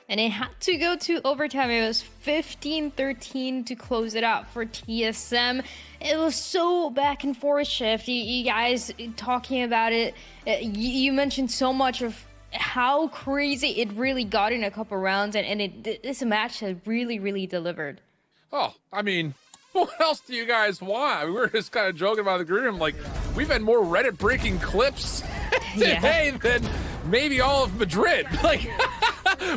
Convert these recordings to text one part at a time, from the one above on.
and it had to go to overtime. It was 15-13 to close it out for TSM. It was so back and forth shift. You guys talking about it, you mentioned so much of how crazy it really got in a couple rounds, and this match has really delivered. Oh, I mean, what else do you guys want? We were just kind of joking about the green room. Like, we've had more Reddit breaking clips today than maybe all of Madrid. Like,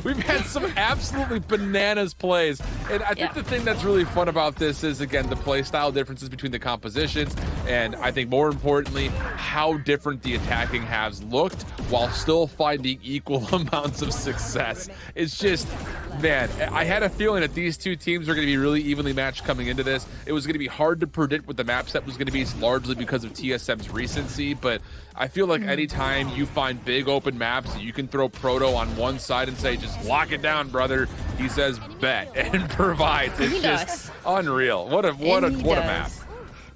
we've had some absolutely bananas plays. And I think the thing that's really fun about this is, again, the play style differences between the compositions. And I think more importantly, how different the attacking halves looked while still finding equal amounts of success. It's just, man, I had a feeling that these two teams are going to be really evenly matched coming into this. It was going to be hard to predict what the map set was going to be, largely because of TSM's recency. But I feel like anytime you find big open maps, you can throw Proto on one side and say, just lock it down, brother. He says, bet, and provides. It's just unreal. What a map.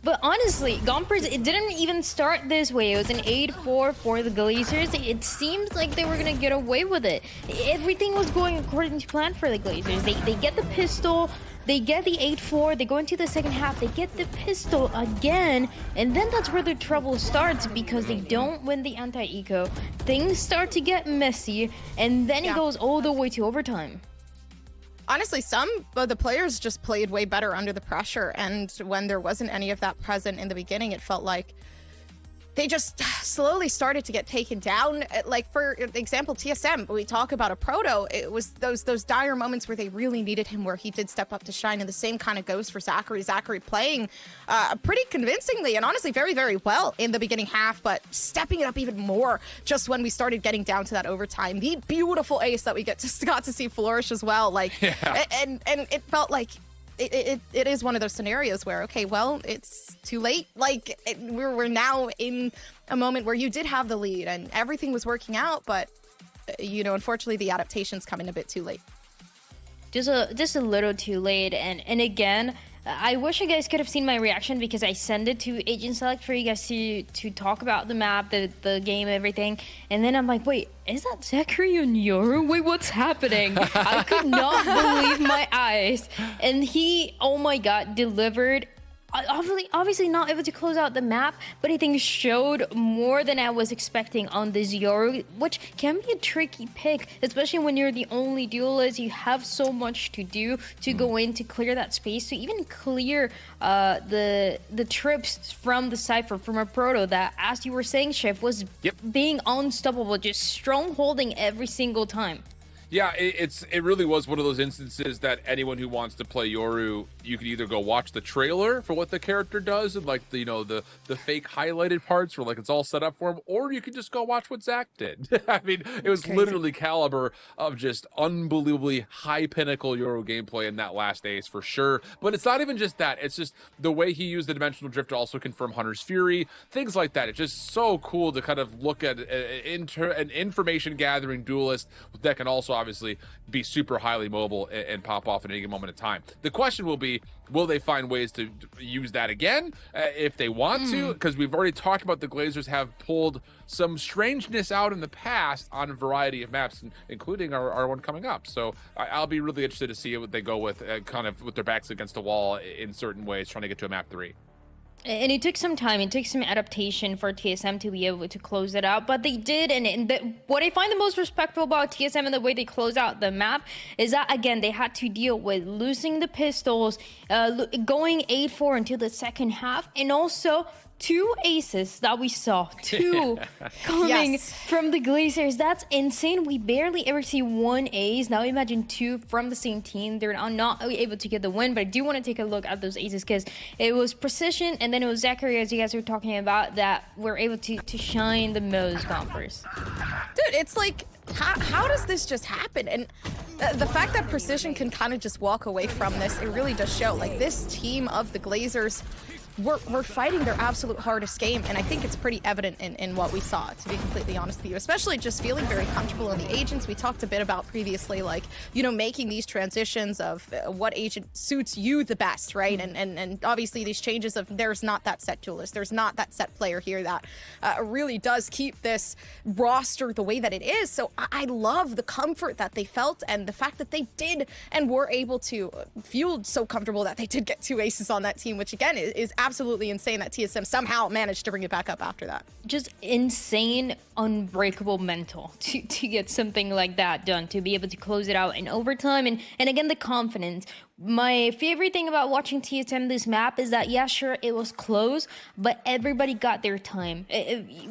But honestly, Gompers, it didn't even start this way. It was an 8-4 for the Glazers. It seems like they were going to get away with it. Everything was going according to plan for the Glazers. They get the pistol, they get the 8-4, they go into the second half, they get the pistol again, and then that's where the trouble starts because they don't win the anti-eco. Things start to get messy, and then it goes all the way to overtime. Honestly, some of the players just played way better under the pressure, and when there wasn't any of that present in the beginning, it felt like they just slowly started to get taken down. Like, for example, TSM, we talk about a Proto, it was those dire moments where they really needed him, where he did step up to shine, and the same kind of goes for Zachary. Zachary playing pretty convincingly and honestly very well in the beginning half, but stepping it up even more just when we started getting down to that overtime. The beautiful ace that we got to see flourish as well. Like, and it felt like it is one of those scenarios where, okay, well, it's too late. Like, we're now in a moment where you did have the lead and everything was working out, but you know, unfortunately, the adaptations come in a bit too late. Just a little too late, and again, I wish you guys could have seen my reaction because I sent it to Agent Select for you guys to talk about the map, the game, everything. And then I'm like, wait, is that Zachary and Yoru? Wait, what's happening? I could not believe my eyes. And he, oh my god, delivered. Obviously not able to close out the map, but I think showed more than I was expecting on this Yoru, which can be a tricky pick, especially when you're the only duelist. You have so much to do to go in to clear that space, to even clear the trips from the Cypher, from a Proto that, as you were saying, Chef, was being unstoppable, just strongholding every single time. Yeah, it really was one of those instances that anyone who wants to play Yoru, you can either go watch the trailer for what the character does and like the, you know, the fake highlighted parts where like it's all set up for him, or you can just go watch what Zach did. I mean, it was literally caliber of just unbelievably high pinnacle Yoru gameplay in that last ace for sure. But it's not even just that; it's just the way he used the dimensional drift to also confirm Hunter's Fury, things like that. It's just so cool to kind of look at an information gathering duelist that can also obviously be super highly mobile and pop off at any moment in time. The question will be, will they find ways to use that again if they want to? Because we've already talked about the Glazers have pulled some strangeness out in the past on a variety of maps, including our one coming up. So I'll be really interested to see what they go with, kind of with their backs against the wall in certain ways, trying to get to a map 3. And it took some time, it took some adaptation for TSM to be able to close it out, but they did. And what I find the most respectful about TSM and the way they close out the map is that, again, they had to deal with losing the pistols, going 8-4 into the second half, and also 2 aces that we saw, 2 coming from the Glazers. That's insane. We barely ever see 1 ace. Now imagine 2 from the same team. They're not able to get the win, but I do want to take a look at those aces because it was precision, and then it was Zachary, as you guys were talking about, that were able to shine the most, Gompers. Dude, it's like, how does this just happen? And the fact that Precision can kind of just walk away from this, it really does show. Like, this team of the Glazers, were fighting their absolute hardest game, and I think it's pretty evident in what we saw, to be completely honest with you, especially just feeling very comfortable in the agents. We talked a bit about previously, like, you know, making these transitions of what agent suits you the best, right? And obviously these changes of there's not that set duelist, there's not that set player here that really does keep this roster the way that it is. So I love the comfort that they felt, and the fact that they did and were able to feel so comfortable that they did get 2 aces on that team, which again is absolutely insane that TSM somehow managed to bring it back up after that. Just insane, unbreakable mental to get something like that done, to be able to close it out in overtime, and again, the confidence. My favorite thing about watching TSM this map is that, yeah, sure, it was close, but everybody got their time.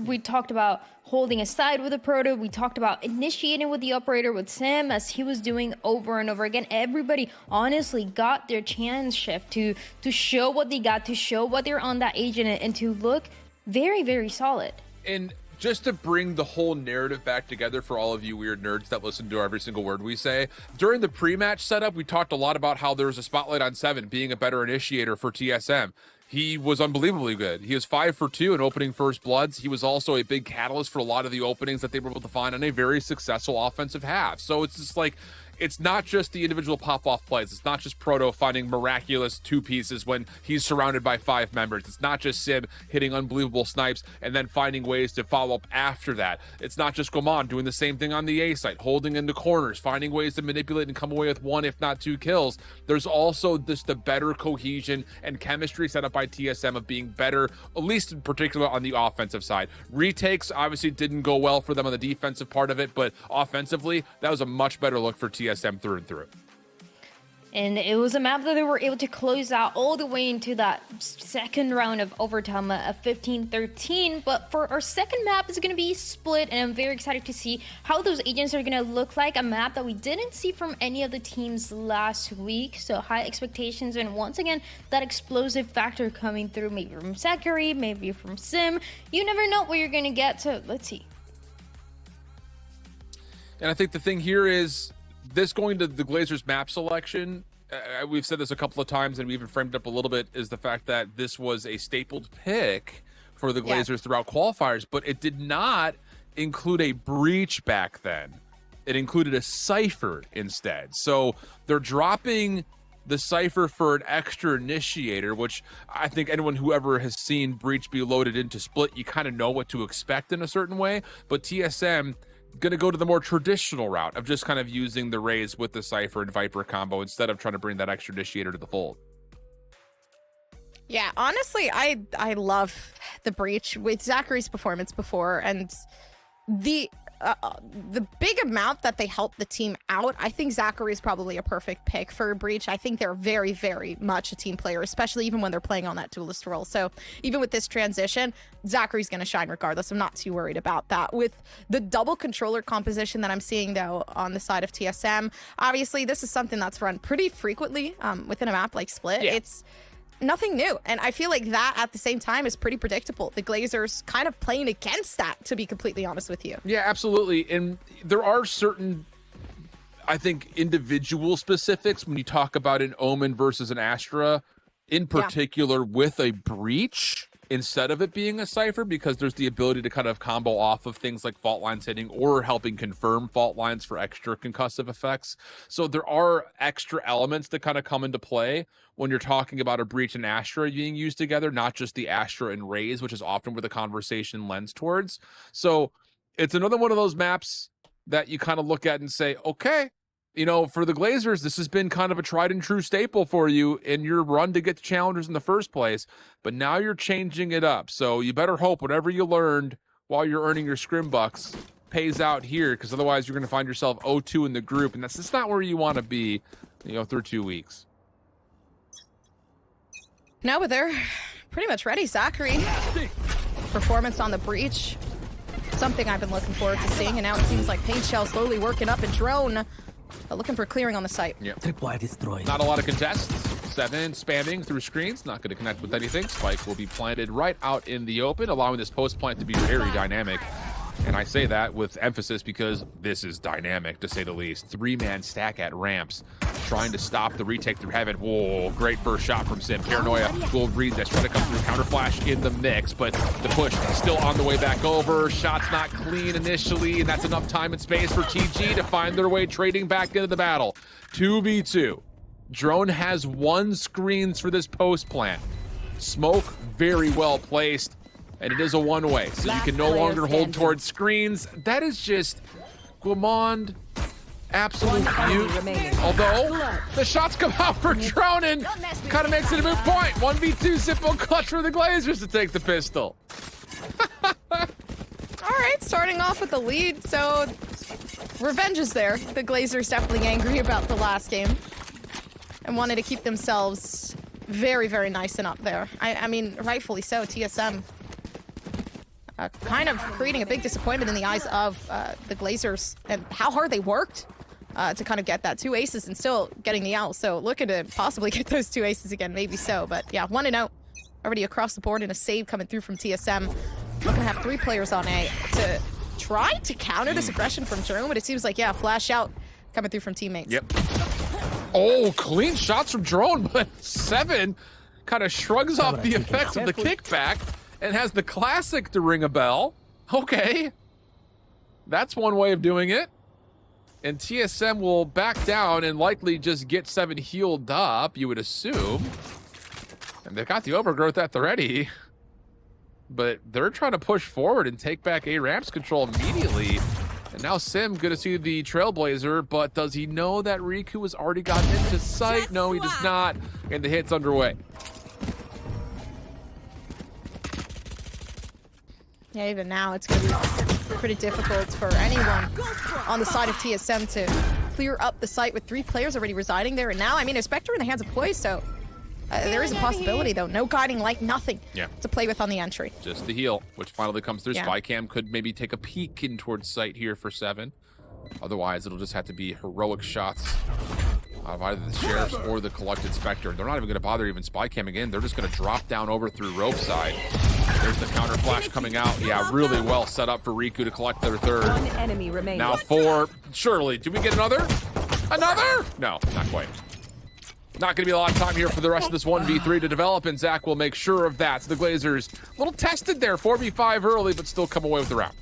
We talked about holding a side with a proto. We talked about initiating with the operator with Sam, as he was doing over and over again. Everybody honestly got their chance shift to show what they got, to show what they're on that agent, and to look very, very solid. And just to bring the whole narrative back together for all of you weird nerds that listen to every single word we say, during the pre-match setup, we talked a lot about how there was a spotlight on Seven being a better initiator for TSM. He was unbelievably good. He was 5 for 2 in opening first bloods. He was also a big catalyst for a lot of the openings that they were able to find on a very successful offensive half. So it's just like, it's not just the individual pop-off plays. It's not just Proto finding miraculous 2 pieces when he's surrounded by 5 members. It's not just Sim hitting unbelievable snipes and then finding ways to follow up after that. It's not just Goman doing the same thing on the A site, holding into corners, finding ways to manipulate and come away with 1, if not 2 kills. There's also just the better cohesion and chemistry set up by TSM of being better, at least in particular on the offensive side. Retakes obviously didn't go well for them on the defensive part of it, but offensively, that was a much better look for TSM through and through. And it was a map that they were able to close out all the way into that second round of overtime of 15-13. But for our second map, it's going to be split, and I'm very excited to see how those agents are going to look like. A map that we didn't see from any of the teams last week. So high expectations, and once again, that explosive factor coming through, maybe from Zachary, maybe from Sim. You never know what you're going to get, so let's see. And I think the thing here is, this going to the Glazers map selection, we've said this a couple of times and we even framed it up a little bit, is the fact that this was a stapled pick for the Glazers throughout qualifiers, but it did not include a breach back then. It included a Cypher instead. So they're dropping the Cypher for an extra initiator, which I think anyone who ever has seen breach be loaded into split, you kind of know what to expect in a certain way, but TSM going to go to the more traditional route of just kind of using the Raze with the Cypher and Viper combo instead of trying to bring that extra initiator to the fold. Yeah, honestly, I love the breach with Zachary's performance before, and the big amount that they helped the team out. I think Zachary is probably a perfect pick for breach. I think they're very, very much a team player, especially even when they're playing on that duelist role. So even with this transition, Zachary's going to shine regardless. I'm not too worried about that. With the double controller composition that I'm seeing, though, on the side of TSM, obviously this is something that's run pretty frequently within a map like Split. Yeah. It's nothing new, and I feel like that at the same time is pretty predictable. The Glazers kind of playing against that, to be completely honest with you. Yeah, absolutely. And there are certain, I think, individual specifics when you talk about an Omen versus an Astra, in particular with a breach instead of it being a Cypher, because there's the ability to kind of combo off of things like fault lines hitting or helping confirm fault lines for extra concussive effects. So there are extra elements that kind of come into play when you're talking about a breach and Astra being used together, not just the Astra and Raze, which is often where the conversation lends towards. So it's another one of those maps that you kind of look at and say, okay, you know, for the Glazers, this has been kind of a tried and true staple for you in your run to get the challengers in the first place, but now you're changing it up. So you better hope whatever you learned while you're earning your scrim bucks pays out here, because otherwise you're going to find yourself 0-2 in the group, and that's just not where you want to be, you know, through 2 weeks. Now, but they're pretty much ready. Zachary, performance on the breach, something I've been looking forward to seeing, and now it seems like Paint Shell slowly working up, and Drone looking for clearing on the site. Yep. Tripwire destroyed. Not a lot of contests. Seven spamming through screens, not going to connect with anything. Spike will be planted right out in the open, allowing this post plant to be very dynamic. And I say that with emphasis because this is dynamic, to say the least. 3-man stack at ramps, trying to stop the retake through heaven. Whoa, great first shot from Sim. Paranoia will read this, trying to come through. Counter flash in the mix, but the push still on the way back over. Shot's not clean initially, and that's enough time and space for TG to find their way trading back into the battle. 2v2. Drone has 1 screens for this post plant. Smoke very well placed, and it is a one-way, so you can no longer hold towards screens. That is just Guimond, absolute mute. Although the shots come out for Drone and kind of makes it a moot point. 1v2 simple clutch for the Glazers to take the pistol. All right, starting off with the lead, so revenge is there. The Glazers definitely angry about the last game and wanted to keep themselves very, very nice and up there. I mean, rightfully so. TSM kind of creating a big disappointment in the eyes of the Glazers and how hard they worked to kind of get that 2 aces and still getting the L. So looking to possibly get those 2 aces again, maybe so. But yeah, 1-0 already across the board and a save coming through from TSM. Looking to have 3 players on A to try to counter this aggression from Drone, but it seems like, yeah, flash out coming through from teammates. Yep. Oh, clean shots from Drone, but 7 kind of shrugs off the effects of the kickback and has the classic to ring a bell. Okay. That's one way of doing it. And TSM will back down and likely just get 7 healed up, you would assume. And they've got the overgrowth at the ready. But they're trying to push forward and take back A ramps control immediately. And now Sim gonna see the Trailblazer, but does he know that Riku has already gotten into sight? No, he does not. And the hit's underway. Yeah, even now it's going to be pretty difficult for anyone on the side of TSM to clear up the site with 3 players already residing there. And now, I mean, a Spectre in the hands of Poise, so there is a possibility, though. No guiding light, nothing to play with on the entry. Just the heal, which finally comes through. Spycam could maybe take a peek in towards site here for 7. Otherwise, it'll just have to be heroic shots out of either the Sheriffs or the Collected Spectre. They're not even going to bother even Spycam again. They're just going to drop down over through rope side. There's the counter flash coming out. Yeah, really well set up for Riku to collect their 3rd. 1 enemy remains. Now 4. Surely. Do we get another? Another? No, not quite. Not going to be a lot of time here for the rest of this 1v3 to develop, and Zach will make sure of that. So the Glazers, a little tested there, 4v5 early, but still come away with the round.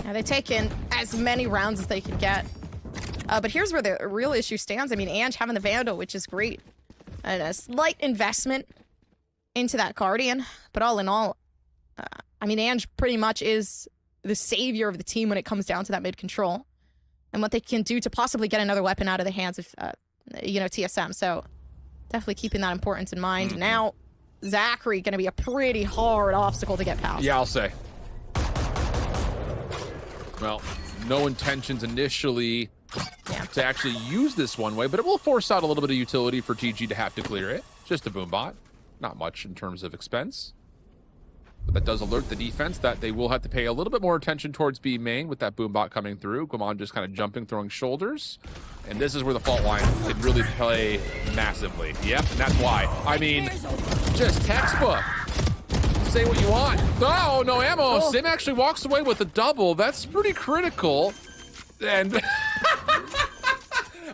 Now they've taken as many rounds as they can get. But here's where the real issue stands. I mean, Ange having the Vandal, which is great. And a slight investment into that Guardian. But all in all, I mean, Ange pretty much is the savior of the team when it comes down to that mid control. And what they can do to possibly get another weapon out of the hands of, you know, TSM. So definitely keeping that importance in mind. Now, Zachary going to be a pretty hard obstacle to get past. Yeah, I'll say. Well, no intentions initially to actually use this one way, but it will force out a little bit of utility for TG to have to clear it. Just a boom bot. Not much in terms of expense. But that does alert the defense that they will have to pay a little bit more attention towards B main with that boom bot coming through. Guimond just kind of jumping, throwing shoulders. And this is where the fault line can really play massively. Yep, and that's why. I mean, just textbook. Say what you want. Oh, no ammo. Oh. Sim actually walks away with a double. That's pretty critical. And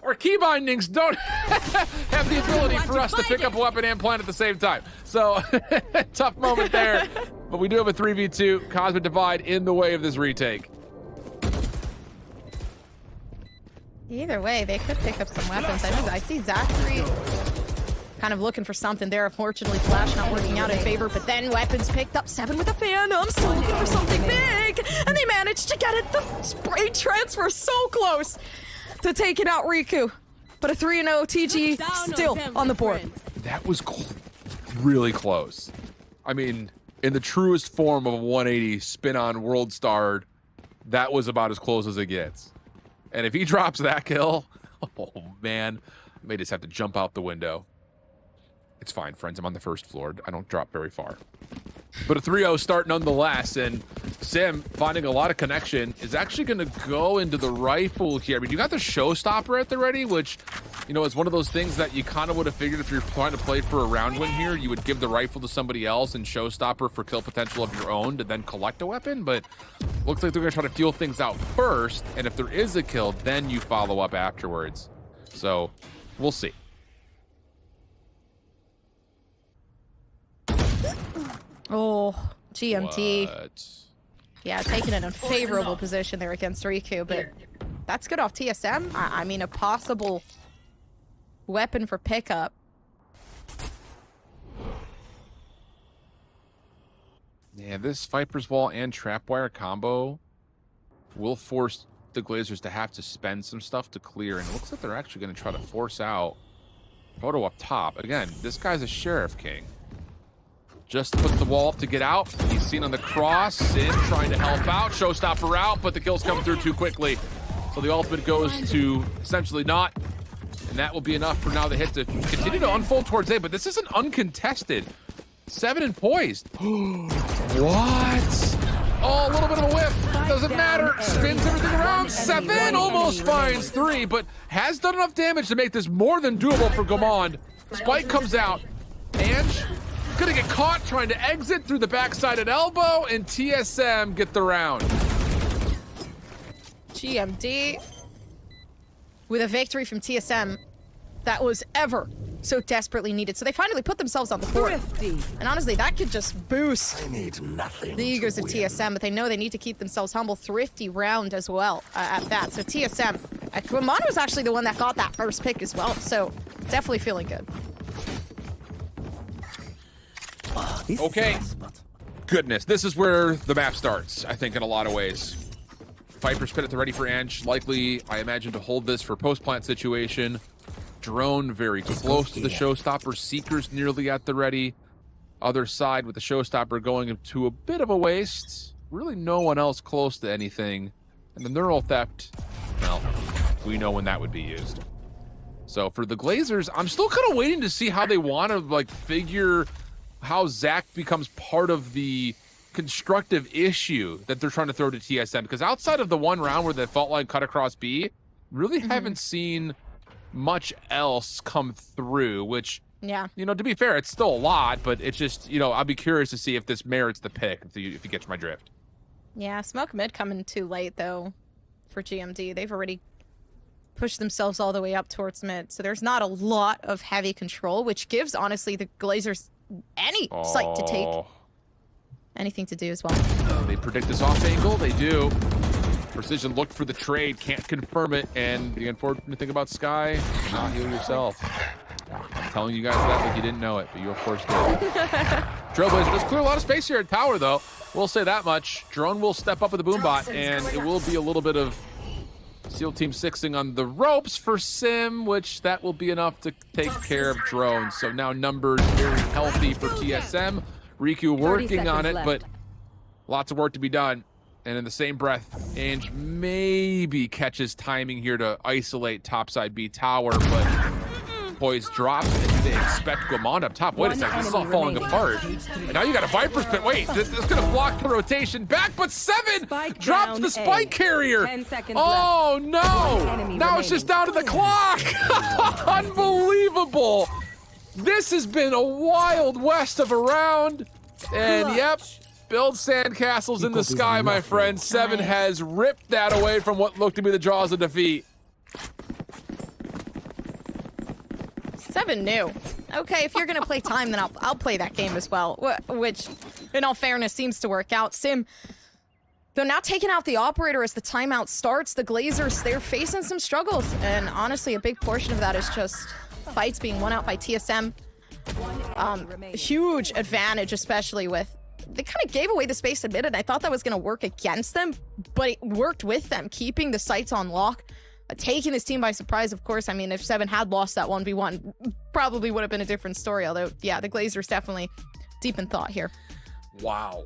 our key bindings don't have the ability for us to pick up a weapon and plant at the same time. So, tough moment there. But we do have a 3v2 Cosmic Divide in the way of this retake. Either way, they could pick up some weapons. I see Zachary kind of looking for something there. Unfortunately, Flash not working out in favor, but then weapons picked up. 7 with a Phantom, still looking for something big, and they managed to get it. The spray transfer so close to taking out Riku, but a 3-0 TG still on the board. That was really close. I mean, in the truest form of a 180 spin on World Starred, that was about as close as it gets. And if he drops that kill, oh man, I may just have to jump out the window. It's fine, friends. I'm on the first floor. I don't drop very far. But a 3-0 start nonetheless, and Sim, finding a lot of connection, is actually going to go into the rifle here. I mean, you got the showstopper at the ready, which, you know, is one of those things that you kind of would have figured if you're trying to play for a round win here, you would give the rifle to somebody else and showstopper for kill potential of your own to then collect a weapon. But looks like they're going to try to feel things out first, and if there is a kill, then you follow up afterwards. So we'll see. Oh, GMT. What? Yeah, taking an unfavorable position there against Riku, but that's good off TSM. I mean, a possible weapon for pickup. Yeah, this Viper's Wall and Trapwire combo will force the Glazers to have to spend some stuff to clear, and it looks like they're actually going to try to force out Photo up top. Again, this guy's a Sheriff King. Just put the wall up to get out. He's seen on the cross. Sim trying to help out. Showstopper out, but the kills come through too quickly. So the ultimate goes to essentially not. And that will be enough for now the hit to continue to unfold towards A, but this isn't uncontested. 7 and poised. What? Oh, a little bit of a whiff. Doesn't matter. Spins everything around. 7 almost finds 3, but has done enough damage to make this more than doable for Gomond. Spike comes out. Ange gonna get caught trying to exit through the backside at elbow, and TSM get the round. GMD with a victory from TSM that was ever so desperately needed. So they finally put themselves on the board. And honestly, that could just boost the egos of TSM, but they know they need to keep themselves humble. Thrifty round as well at that. So TSM, Gomond was actually the one that got that first pick as well. So definitely feeling good. Okay. Goodness, this is where the map starts, I think, in a lot of ways. Viper spin at the ready for Ange. Likely, I imagine, to hold this for post-plant situation. Drone very close to the showstopper. Seekers nearly at the ready. Other side with the showstopper going to a bit of a waste. Really no one else close to anything. And the neural theft, well, we know when that would be used. So for the Glazers, I'm still kind of waiting to see how they want to like figure how Zach becomes part of the constructive issue that they're trying to throw to TSM. Because outside of the one round where the fault line cut across B, really haven't seen much else come through, which, yeah, you know, to be fair, it's still a lot, but it's just, you know, I'll be curious to see if this merits the pick, if you get my drift. Yeah, smoke mid coming too late, though, for GMD. They've already pushed themselves all the way up towards mid, so there's not a lot of heavy control, which gives, honestly, the Glazers any site to take. Anything to do as well. They predict this off angle, they do. Precision looked for the trade, can't confirm it, and the unfortunate thing about Sky, not heal yourself. I'm telling you guys that like you didn't know it, but you of course did. Trailblazer does clear a lot of space here at tower, though. We'll say that much. Drone will step up with the boombot, and it will be a little bit of SEAL Team 6ing on the ropes for Sim, which that will be enough to take care of Drone. So now numbers very healthy for TSM. Riku working on it, but lots of work to be done. And in the same breath, Ange maybe catches timing here to isolate topside B tower, but Poise drops, and do they expect Gomond up top? Wait a second, this is all falling apart. And now you got a Viper's pit. Wait, this is going to block the rotation back, but 7 drops the spike carrier. Oh, no. Now it's just down to the clock. Unbelievable. This has been a wild west of a round. And, yep, build sandcastles in the sky, my friend. 7 has ripped that away from what looked to be the jaws of defeat. 7 knew. Okay, if you're gonna play time, then I'll play that game as well. Which, in all fairness, seems to work out. Sim, they're now taking out the operator as the timeout starts. The Glazers, they're facing some struggles, and honestly, a big portion of that is just fights being won out by TSM. Huge advantage, especially with they kind of gave away the space in mid, and I thought that was gonna work against them, but it worked with them, keeping the sights on lock. Taking this team by surprise, of course. I mean, if 7 had lost that 1v1, probably would have been a different story. Although, yeah, the Glazers definitely deep in thought here. Wow.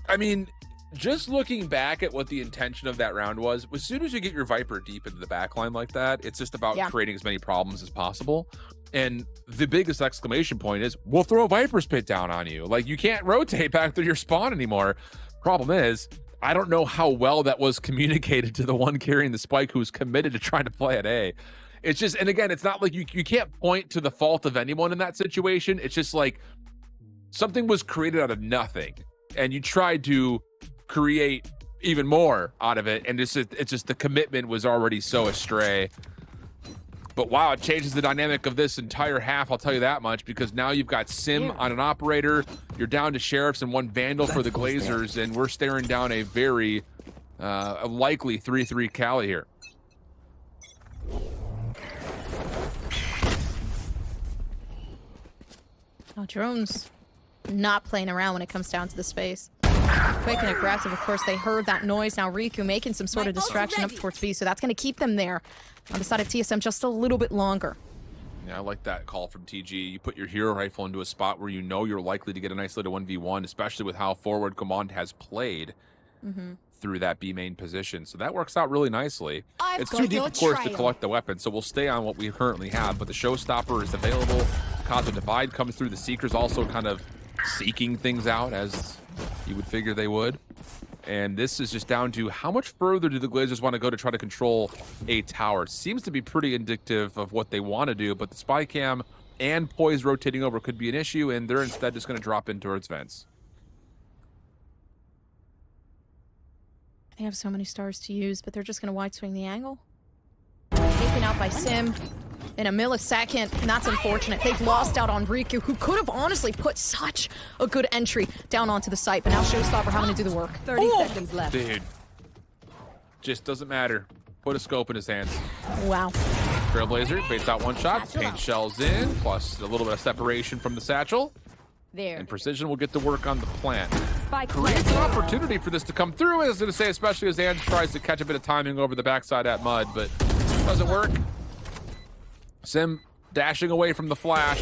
I mean, just looking back at what the intention of that round was, as soon as you get your Viper deep into the backline like that, it's just about creating as many problems as possible. And the biggest exclamation point is, we'll throw a Viper's Pit down on you. Like, you can't rotate back through your spawn anymore. Problem is, I don't know how well that was communicated to the one carrying the spike who's committed to trying to play at A. It's just, and again, it's not like you can't point to the fault of anyone in that situation. It's just like something was created out of nothing, and you tried to create even more out of it, and it's just the commitment was already so astray. But wow, it changes the dynamic of this entire half, I'll tell you that much, because now you've got Sim on an operator, you're down to Sheriffs and one Vandal for the Glazers, and we're staring down a very likely 3-3 Cali here. Oh, Drone's not playing around when it comes down to the space. Quick and aggressive, of course. They heard that noise. Now Riku making some sort of distraction up towards B, so that's going to keep them there on the side of TSM just a little bit longer. Yeah, I like that call from TG. You put your hero rifle into a spot where you know you're likely to get an isolated 1v1, especially with how forward Command has played through that B main position. So that works out really nicely. It's too deep, of course, to collect the weapon, so we'll stay on what we currently have, but the Showstopper is available. Cosmic Divide comes through. The Seekers also kind of seeking things out, as you would figure they would. And this is just down to how much further do the Glazers want to go to try to control a tower. It seems to be pretty indicative of what they want to do, but the spy cam and Poise rotating over could be an issue, and they're instead just going to drop in towards vents. They have so many stars to use, but they're just going to wide swing the angle. Taken out by Sim in a millisecond, and that's unfortunate. They've lost out on Riku, who could have honestly put such a good entry down onto the site, but now Showstopper having to do the work. 30 seconds left. Dude, just doesn't matter. Put a scope in his hands. Wow. Trailblazer baits out one shot, paint shells in, plus a little bit of separation from the satchel. There. And Precision will get to work on the plant. Spike Creates an opportunity for this to come through, I was going to say, especially as Ange tries to catch a bit of timing over the backside at Mud, but doesn't work. Sim dashing away from the flash.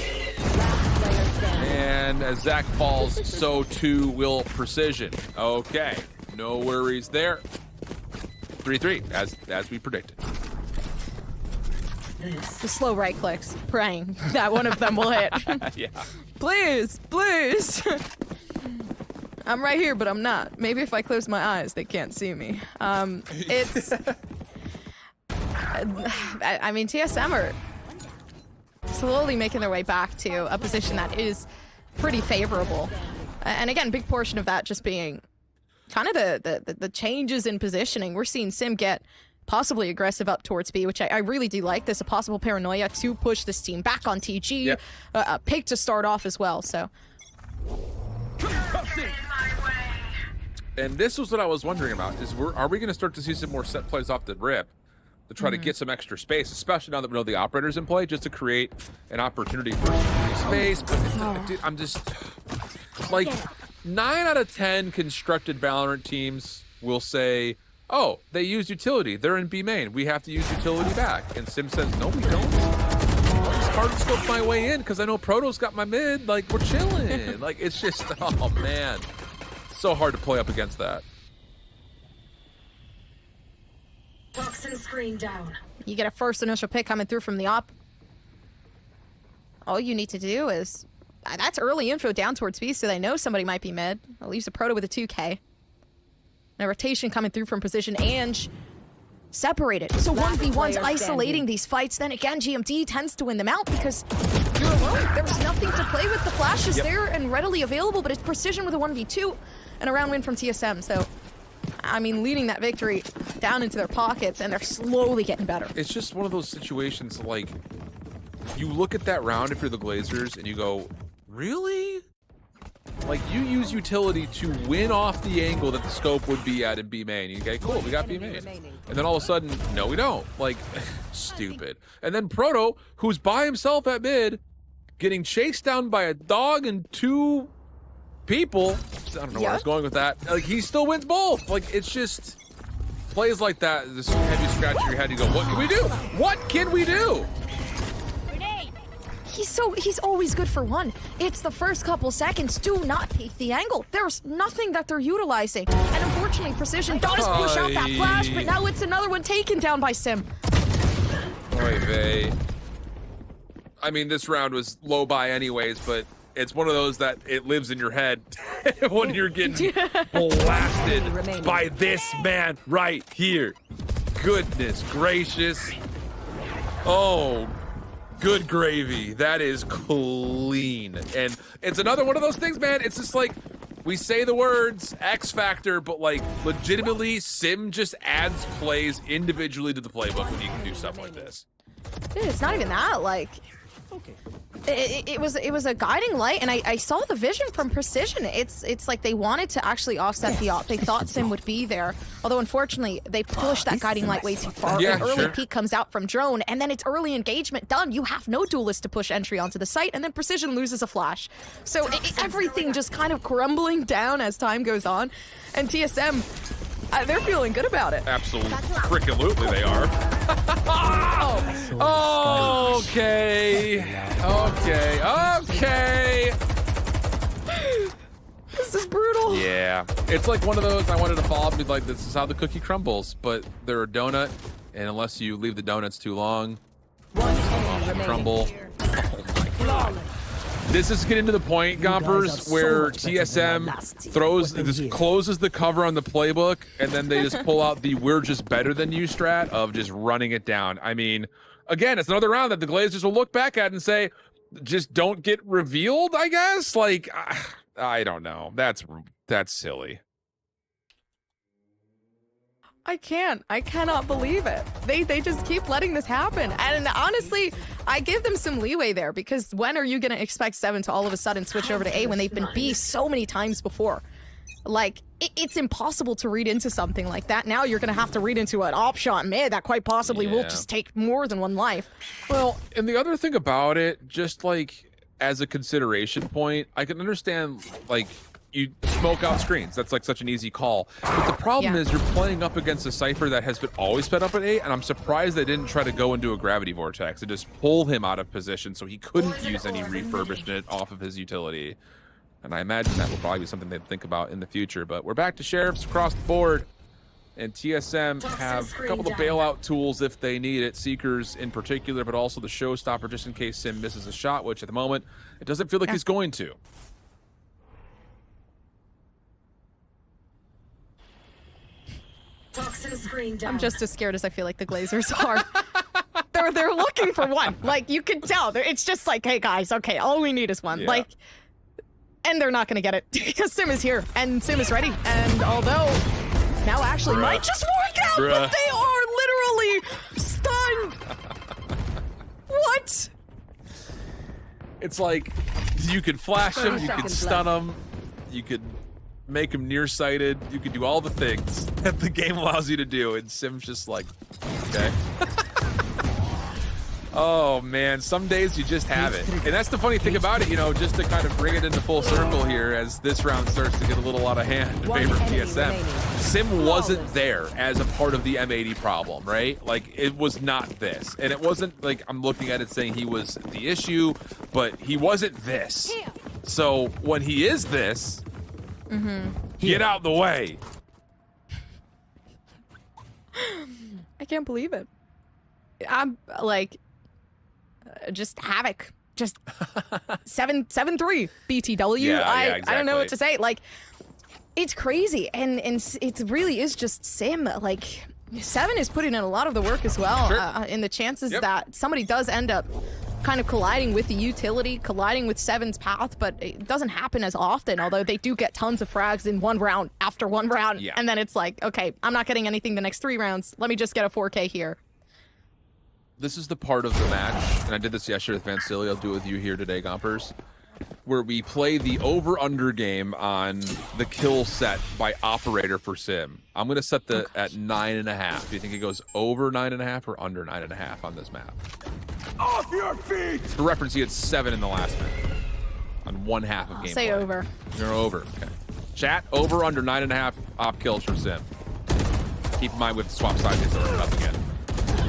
And as Zach falls, so too will Precision. Okay, no worries there. 3-3, as we predicted. The slow right clicks, praying that one of them will hit. Yeah. Please, please. I'm right here, but I'm not. Maybe if I close my eyes, they can't see me. It's... I mean, TSM are slowly making their way back to a position that is pretty favorable. And again, big portion of that just being kind of the changes in positioning. We're seeing Sim get possibly aggressive up towards B, which I really do like this. A possible paranoia to push this team back on TG. Yep. A pick to start off as well, so... And this was what I was wondering about, is are we going to start to see some more set plays off the rip to try to get some extra space, especially now that we know the operator's in play, just to create an opportunity for space. But dude, I'm just... Like, 9 out of 10 constructed Valorant teams will say, oh, they use utility. They're in B main. We have to use utility back. And Sim says, no, we don't. I just hard scope my way in because I know Proto's got my mid. Like, we're chilling. Like, it's just, oh, man. So hard to play up against that. Toxin screen down. You get a first initial pick coming through from the op. All you need to do is... That's early info down towards B, so they know somebody might be mid. That leaves a Proto with a 2K. A rotation coming through from Precision. Ange separated. So 1v1's isolating these fights. Then again, GMD tends to win them out because you're alone. There's nothing to play with. The flash is there and readily available, but it's Precision with a 1v2 and a round win from TSM. So, I mean, leading that victory down into their pockets, and they're slowly getting better. It's just one of those situations, like, you look at that round if you're the Glazers and you go, really? Like, you use utility to win off the angle that the scope would be at in B main. Okay, cool, we got B main. And then all of a sudden, no, we don't. Like, stupid. And then Proto, who's by himself at mid, getting chased down by a dog and 2 people. I don't know where I was going with that. Like, he still wins both. Like, it's just plays like that. This heavy scratch in your head. You go, what can we do? What can we do? He's always good for one. It's the first couple seconds. Do not take the angle. There's nothing that they're utilizing. And unfortunately, Precision does push out that flash, but now it's another one taken down by Sim. Oy vey. I mean, this round was low by anyways, but it's one of those that it lives in your head when you're getting blasted by this man right here. Goodness gracious. Oh, good gravy. That is clean. And it's another one of those things, man. It's just like, we say the words X Factor, but like legitimately, Sim just adds plays individually to the playbook when you can do stuff like this. Dude, it's not even that. Like, it was a guiding light, and I saw the vision from Precision. It's like they wanted to actually offset the op. They thought Sim would be there, although unfortunately they pushed that guiding light way too far. Yeah, An early sure. peek comes out from Drone, and then it's early engagement done. You have no duelist to push entry onto the site, and then Precision loses a flash. So everything just kind of crumbling down as time goes on, and TSM, they're feeling good about it. Absolutely, freaking they are. Okay. This is brutal. Yeah, it's like one of those. I wanted to follow up and be like, this is how the cookie crumbles, but they're a donut, and unless you leave the donuts too long, crumble. Oh my god. This is getting to the point, Gompers, where TSM closes the cover on the playbook, and then they just pull out the "we're just better than you" strat of just running it down. I mean, again, it's another round that the Glazers will look back at and say, just don't get revealed, I guess? Like, I don't know. That's silly. I cannot believe it. They just keep letting this happen. And honestly, I give them some leeway there, because when are you going to expect Seven to all of a sudden switch over to A when they've been B so many times before? Like, it's impossible to read into something like that. Now you're going to have to read into an op shot mid that quite possibly will just take more than one life. Well, and the other thing about it, just like as a consideration point, I can understand, like, you smoke out screens. That's like such an easy call. But the problem is you're playing up against a Cypher that has been always fed up at 8, and I'm surprised they didn't try to go into a gravity vortex and just pull him out of position so he couldn't use any refurbishment off of his utility. And I imagine that will probably be something they'd think about in the future. But we're back to Sheriffs across the board, and TSM have a couple of bailout tools if they need it. Seekers in particular, but also the Showstopper just in case Sim misses a shot, which at the moment, it doesn't feel like he's going to. I'm just as scared as I feel like the Glazers are. They're looking for one. Like, you can tell. It's just like, hey guys, okay, all we need is one. Yeah. Like, and they're not gonna get it because Sim is here and Sim is ready. And although now actually might just work out, but they are literally stunned. What? It's like you could flash him, you could stun him, you could make him nearsighted, you could do all the things that the game allows you to do, and Sim's just like, okay. Oh man, some days you just have it. And that's the funny thing about it, you know, just to kind of bring it into full circle here as this round starts to get a little out of hand in favor of TSM. Sim wasn't there as a part of the M80 problem, right? Like, it was not this. And it wasn't like I'm looking at it saying he was the issue, but he wasn't this. So when he is this, get out the way. I can't believe it. I'm like, just havoc. Just 7-3 BTW. Yeah, I don't know what exactly. to say. Like, it's crazy, and it really is just Sim. Like, Seven is putting in a lot of the work as well. Sure. In the chances that somebody does end up kind of colliding with the utility, colliding with Seven's path, but it doesn't happen as often, although they do get tons of frags in one round after one round. Yeah. And then it's like, okay, I'm not getting anything the next 3 rounds. Let me just get a 4K here. This is the part of the match, and I did this yesterday with Vancilli, I'll do it with you here today, Gompers, where we play the over-under game on the kill set by operator for Sim. I'm going to set the at 9.5. Do you think it goes over 9.5 or under 9.5 on this map? Off your feet! For reference, he had 7 in the last minute on one half of gameplay. Say over. You're over. Okay. Chat, over under 9.5 op kills for Sim. Keep in mind with swap sides, it's open up again.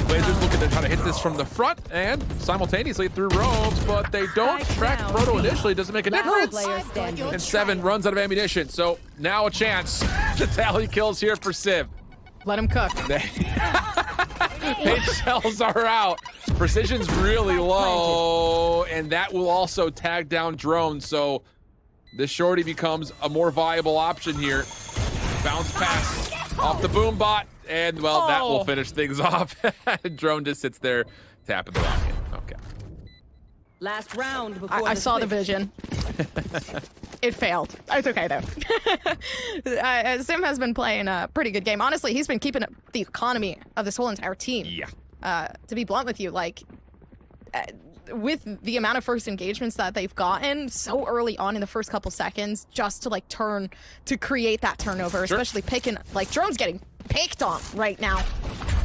Blazers looking to try to hit this from the front and simultaneously through roams, but they don't track Proto initially. Doesn't make a difference. And 7 runs out of ammunition, so now a chance to tally kills here for Sim. Let him cook. Page shells are out. Precision's really low, and that will also tag down drone. So this shorty becomes a more viable option here. Bounce pass off the boom bot, and well, that will finish things off. Drone just sits there tapping the rocket. Okay. Last round before I the saw the switch. vision. It failed. It's okay though. Sim has been playing a pretty good game. Honestly, he's been keeping up the economy of this whole entire team. Yeah. To be blunt with you, like, with the amount of first engagements that they've gotten so early on in the first couple seconds, just to like to create that turnover, especially picking, like, Drone's getting picked on right now.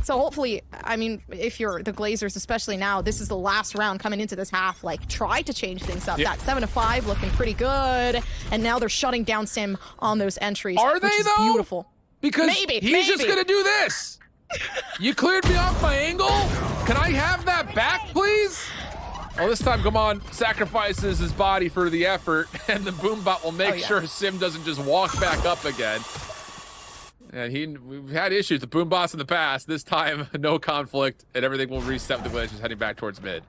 So hopefully, I mean, if you're the Glazers, especially now, this is the last round coming into this half, like, try to change things up. That 7-5 looking pretty good, and now they're shutting down Sim on those entries. Are which they, is though? Beautiful. Because he's just gonna do this. You cleared me off my angle. Can I have that back, please? Oh, this time, come on, sacrifices his body for the effort, and the boombot will make sure Sim doesn't just walk back up again. And we've had issues with boombots in the past. This time, no conflict, and everything will reset with the Glazers heading back towards mid.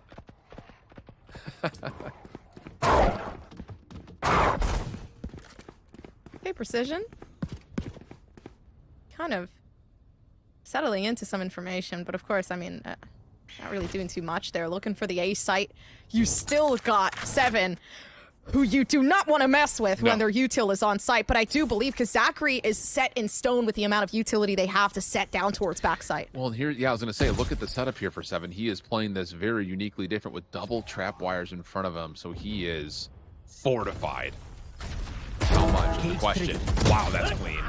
Okay, Precision. Kind of settling into some information, but of course, I mean, not really doing too much there. Looking for the A site. You still got 7, who you do not want to mess with when their util is on site, but I do believe, because Zachary is set in stone with the amount of utility they have to set down towards backside. Well, here, I was going to say, look at the setup here for 7. He is playing this very uniquely different with double trap wires in front of him, so he is fortified. How much is the question? Wow, that's clean.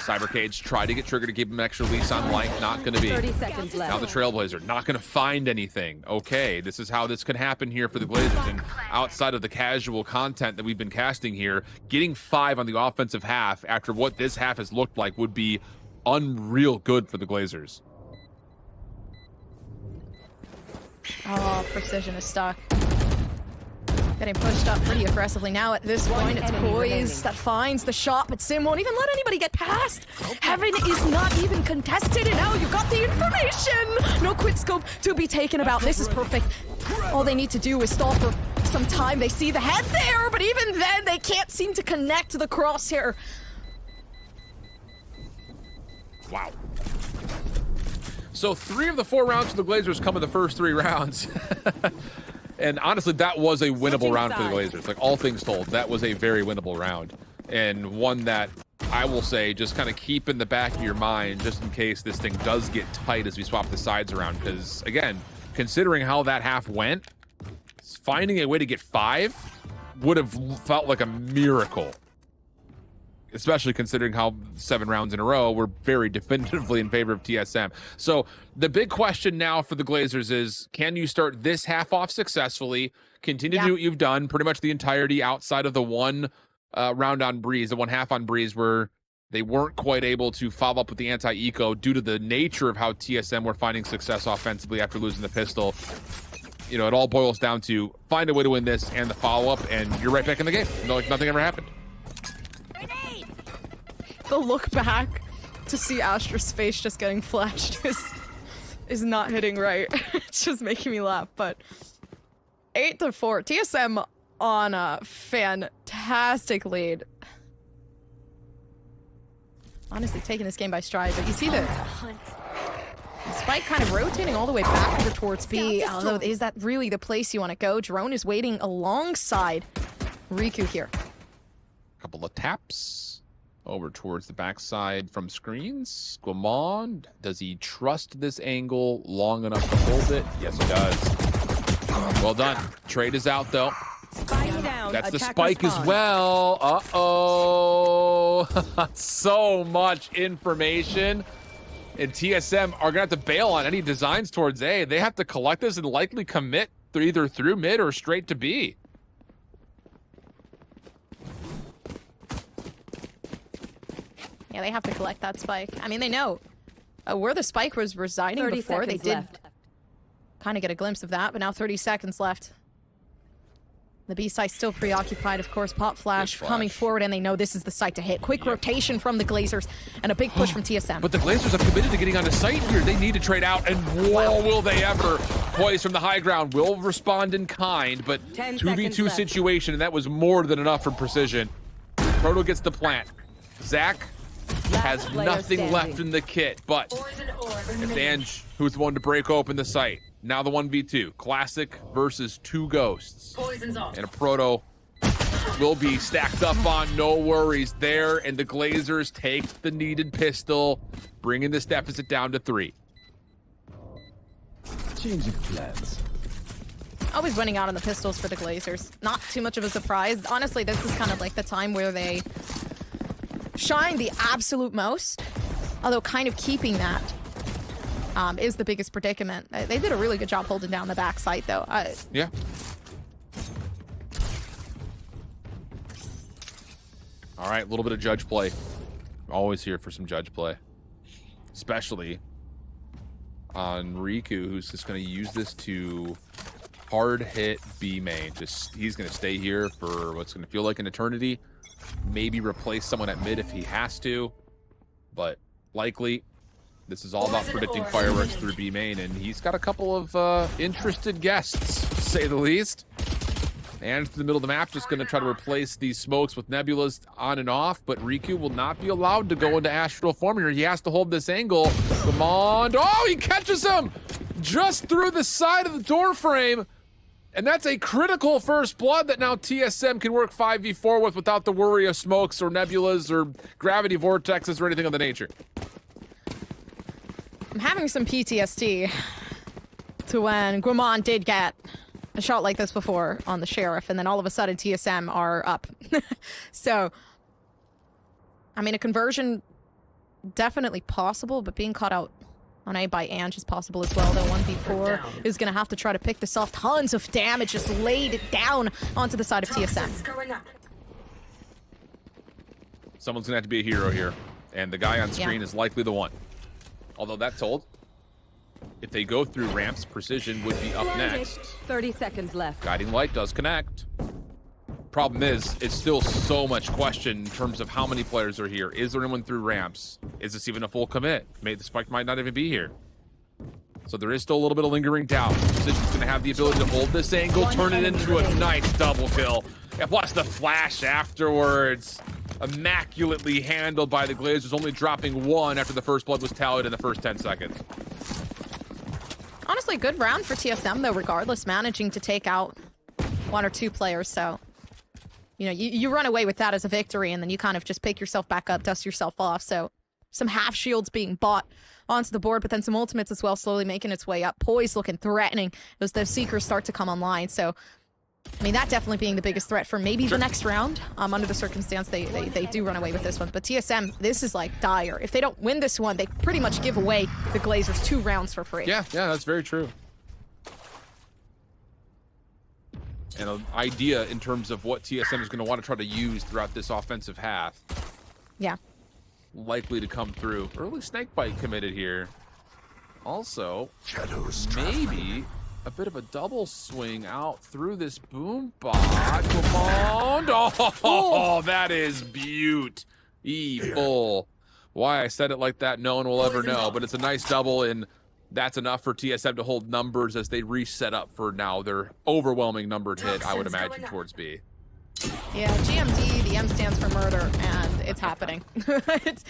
Cyber Cage tried to get triggered to give him an extra lease on Blank. Not going to be. 30 seconds left. Now the Trailblazer not going to find anything. Okay, this is how this could happen here for the Blazers. And outside of the casual content that we've been casting here, getting 5 on the offensive half after what this half has looked like would be unreal good for the Glazers. Oh, Precision is stuck. Getting pushed up pretty aggressively now at this point. It's Poise that finds the shot, but Sim won't even let anybody get past. Heaven is not even contested, and now you got the information. No quick scope to be taken about. This is perfect. All they need to do is stall for some time. They see the head there, but even then, they can't seem to connect the crosshair. Wow. So 3 of the 4 rounds for the Glazers come in the first 3 rounds. And honestly, that was a winnable round for the Glazers. Like, all things told, that was a very winnable round. And one that I will say, just kind of keep in the back of your mind, just in case this thing does get tight as we swap the sides around. Because, again, considering how that half went, finding a way to get 5 would have felt like a miracle. Especially considering how 7 rounds in a row were very definitively in favor of TSM. So the big question now for the Glazers is, can you start this half off successfully, continue to do what you've done pretty much the entirety outside of the one round on Breeze, the one half on Breeze, where they weren't quite able to follow up with the anti-eco due to the nature of how TSM were finding success offensively after losing the pistol. You know, it all boils down to find a way to win this and the follow-up, and you're right back in the game. Like nothing ever happened. The look back to see Astra's face just getting flashed is not hitting right. It's just making me laugh, but 8-4. TSM on a fantastic lead. Honestly, taking this game by stride, but you see the Spike kind of rotating all the way back over towards B, although is that really the place you want to go? Drone is waiting alongside Riku here. Couple of taps over towards the backside from screens. Squamon, does he trust this angle long enough to hold it? Yes, he does. Well done. Trade is out, though. Down. That's the Attacker spike as spawn. well. Uh-oh. So much information. And TSM are going to have to bail on any designs towards A. They have to collect this and likely commit either through mid or straight to B. Yeah, they have to collect that spike. I mean, they know where the spike was residing 30 before. They seconds did left. kind of get a glimpse of that, but now 30 seconds left. The B site still preoccupied, of course. Pop flash coming forward, and they know this is the site to hit. Quick rotation from the Glazers, and a big push from TSM. But the Glazers have committed to getting onto site here. They need to trade out, and whoa, will they ever? Poise from the high ground will respond in kind, but 2v2 situation, and that was more than enough for precision. Proto gets the plant. Zach has nothing left in the kit, but it's Ange who's the one to break open the site. Now the 1v2. Classic versus two ghosts. And a Proto will be stacked up on, no worries there, and the Glazers take the needed pistol, bringing this deficit down to 3. Changing plans. Always winning out on the pistols for the Glazers. Not too much of a surprise. Honestly, this is kind of like the time where they shine the absolute most, although kind of keeping that is the biggest predicament. They did a really good job holding down the back site, though. Yeah. All right, a little bit of judge play. Always here for some judge play, especially on Riku, who's just going to use this to hard hit B main. He's going to stay here for what's going to feel like an eternity. Maybe replace someone at mid if he has to, but likely this is all about predicting fireworks through B main, and he's got a couple of interested guests, to say the least. And to the middle of the map, just going to try to replace these smokes with nebulas on and off, but Riku will not be allowed to go into astral form here. He has to hold this angle. Come on. Oh, he catches him just through the side of the door frame. And that's a critical first blood that now TSM can work 5v4 with without the worry of smokes or nebulas or gravity vortexes or anything of the nature. I'm having some PTSD to when Guimond did get a shot like this before on the Sheriff, and then all of a sudden TSM are up. So, I mean, a conversion definitely possible, but being caught out on A by Ange is possible as well, though 1v4 is going to have to try to pick this off. Tons of damage just laid down onto the side of TSM. Someone's going to have to be a hero here, and the guy on screen is likely the one. Although that told, if they go through ramps, Precision would be up next. 30 seconds left. Guiding Light does connect. Problem is, it's still so much question in terms of how many players are here. Is there anyone through ramps? Is this even a full commit? Maybe the spike might not even be here. So there is still a little bit of lingering doubt. Precision's going to have the ability to hold this angle, turn it into a nice double kill. And plus the flash afterwards. Immaculately handled by the Glazers, only dropping 1 after the first blood was tallied in the first 10 seconds. Honestly, good round for TSM, though, regardless, managing to take out 1 or 2 players. So, you know, you run away with that as a victory, and then you kind of just pick yourself back up, dust yourself off. So some half shields being bought onto the board, but then some ultimates as well, slowly making its way up. Poise looking threatening as those Seekers start to come online. So, I mean, that definitely being the biggest threat for maybe the next round. Under the circumstance, they do run away with this one. But TSM, this is like dire. If they don't win this one, they pretty much give away the Glazers 2 rounds for free. Yeah, that's very true. And an idea in terms of what TSM is going to want to try to use throughout this offensive half. Yeah. Likely to come through. Early Snakebite committed here. Also, maybe a bit of a double swing out through this boom bot. Come on. Oh, that is beautiful. Why I said it like that, no one will ever know, but it's a nice double, and that's enough for TSM to hold numbers as they reset up for now their overwhelming numbered hit, I would imagine, towards B. Yeah, GMD, the M stands for murder, and it's happening. It's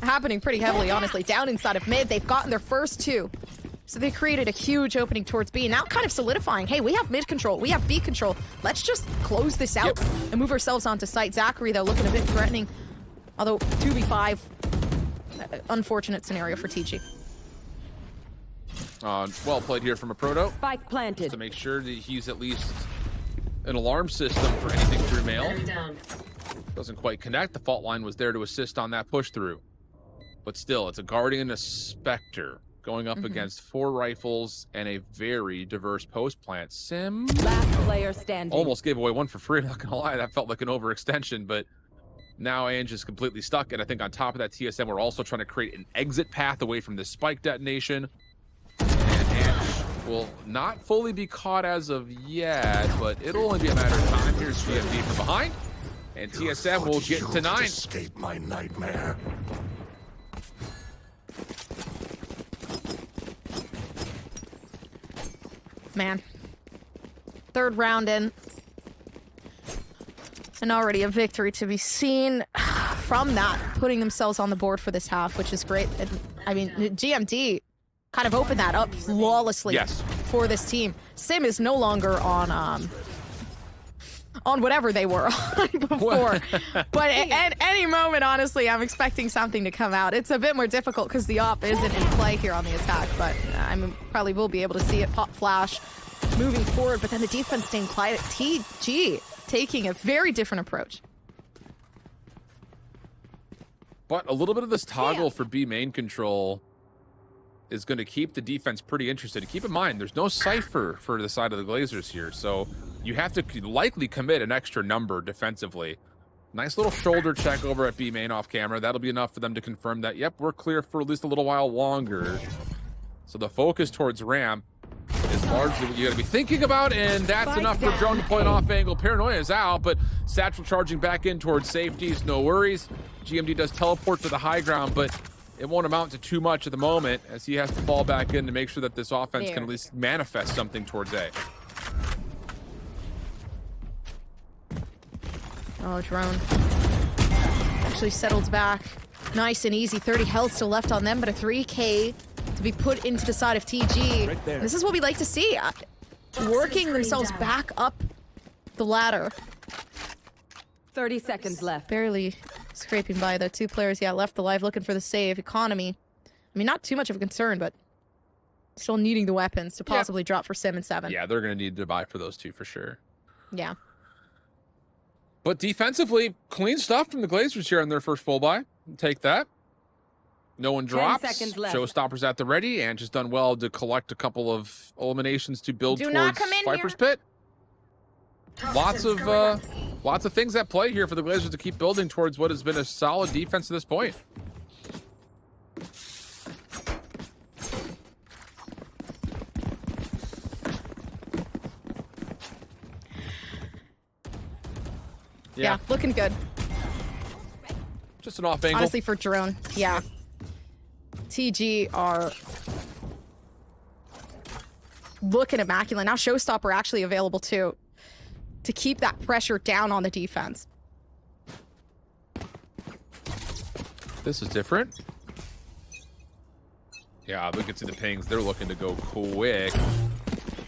happening pretty heavily, honestly. Down inside of mid, they've gotten their first 2. So they created a huge opening towards B, now kind of solidifying, hey, we have mid control, we have B control. Let's just close this out and move ourselves onto site. Zachary, though, looking a bit threatening. Although 2v5, unfortunate scenario for TG. Well played here from a Proto. Spike planted. To make sure that he's at least an alarm system for anything through mail. Doesn't quite connect. The fault line was there to assist on that push through. But still, it's a Guardian, a Spectre, going up against 4 rifles and a very diverse post plant. Sim Last player standing. almost gave away 1 for free. I'm not gonna lie, that felt like an overextension, but now Ange is completely stuck. And I think on top of that, TSM we're also trying to create an exit path away from this spike detonation. And Ange will not fully be caught as of yet, but it'll only be a matter of time. Here's GMD from behind, and TSM will get to 9. Escape my nightmare. Man. 3rd round in. And already a victory to be seen from that, putting themselves on the board for this half, which is great. And, I mean, GMD kind of opened that up flawlessly for this team. Sim is no longer on whatever they were on before. But at any moment, honestly, I'm expecting something to come out. It's a bit more difficult because the op isn't in play here on the attack, but I probably will be able to see it pop flash moving forward. But then the defense staying quiet. TG taking a very different approach. But a little bit of this toggle for B main control is going to keep the defense pretty interested. Keep in mind, there's no Cypher for the side of the Glazers here, so you have to likely commit an extra number defensively. Nice little shoulder check over at B main off camera. That'll be enough for them to confirm that, yep, we're clear for at least a little while longer. So the focus towards ramp is largely what you got to be thinking about, and that's enough for Drone to point off angle. Paranoia is out, but Satchel charging back in towards safeties, no worries. GMD does teleport to the high ground, but it won't amount to too much at the moment, as he has to fall back in to make sure that this offense can at least manifest something towards A. Oh, Drone actually settles back nice and easy. 30 health still left on them, but a 3K to be put into the side of TG. Right there. This is what we like to see. Working themselves back up the ladder. 30 seconds left. Barely scraping by the 2 players left alive, looking for the save. Economy, I mean, not too much of a concern, but still needing the weapons to possibly drop for Sim and 7. Yeah, they're going to need to buy for those 2 for sure. Yeah. But defensively, clean stuff from the Glazers here on their first full buy. Take that. No one drops. 10 seconds left. Showstoppers at the ready, and just done well to collect a couple of eliminations to build Do not towards come in Viper's here. Pit. Lots of things at play here for the Glazers to keep building towards what has been a solid defense to this point. Yeah, looking good. Just an off angle. Honestly, for Drone, yeah. TG are looking immaculate. Now Showstopper actually available too, to keep that pressure down on the defense. This is different. Yeah, we can see the pings. They're looking to go quick.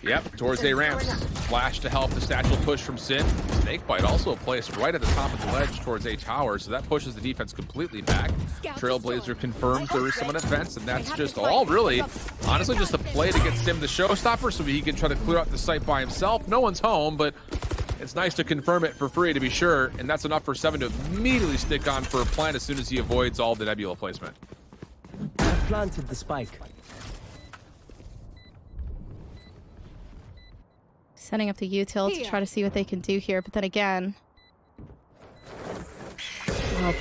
Yep, towards A ramps. Flash to help the satchel push from Sin. Snakebite also placed right at the top of the ledge towards A tower, so that pushes the defense completely back. Trailblazer confirms there is someone at fence, and that's just all really, honestly, just a play to get Sim the showstopper so he can try to clear out the site by himself. No one's home, but it's nice to confirm it for free to be sure, and that's enough for 7 to immediately stick on for a plant as soon as he avoids all the Nebula placement. I planted the spike. Setting up the util to try to see what they can do here, but then again,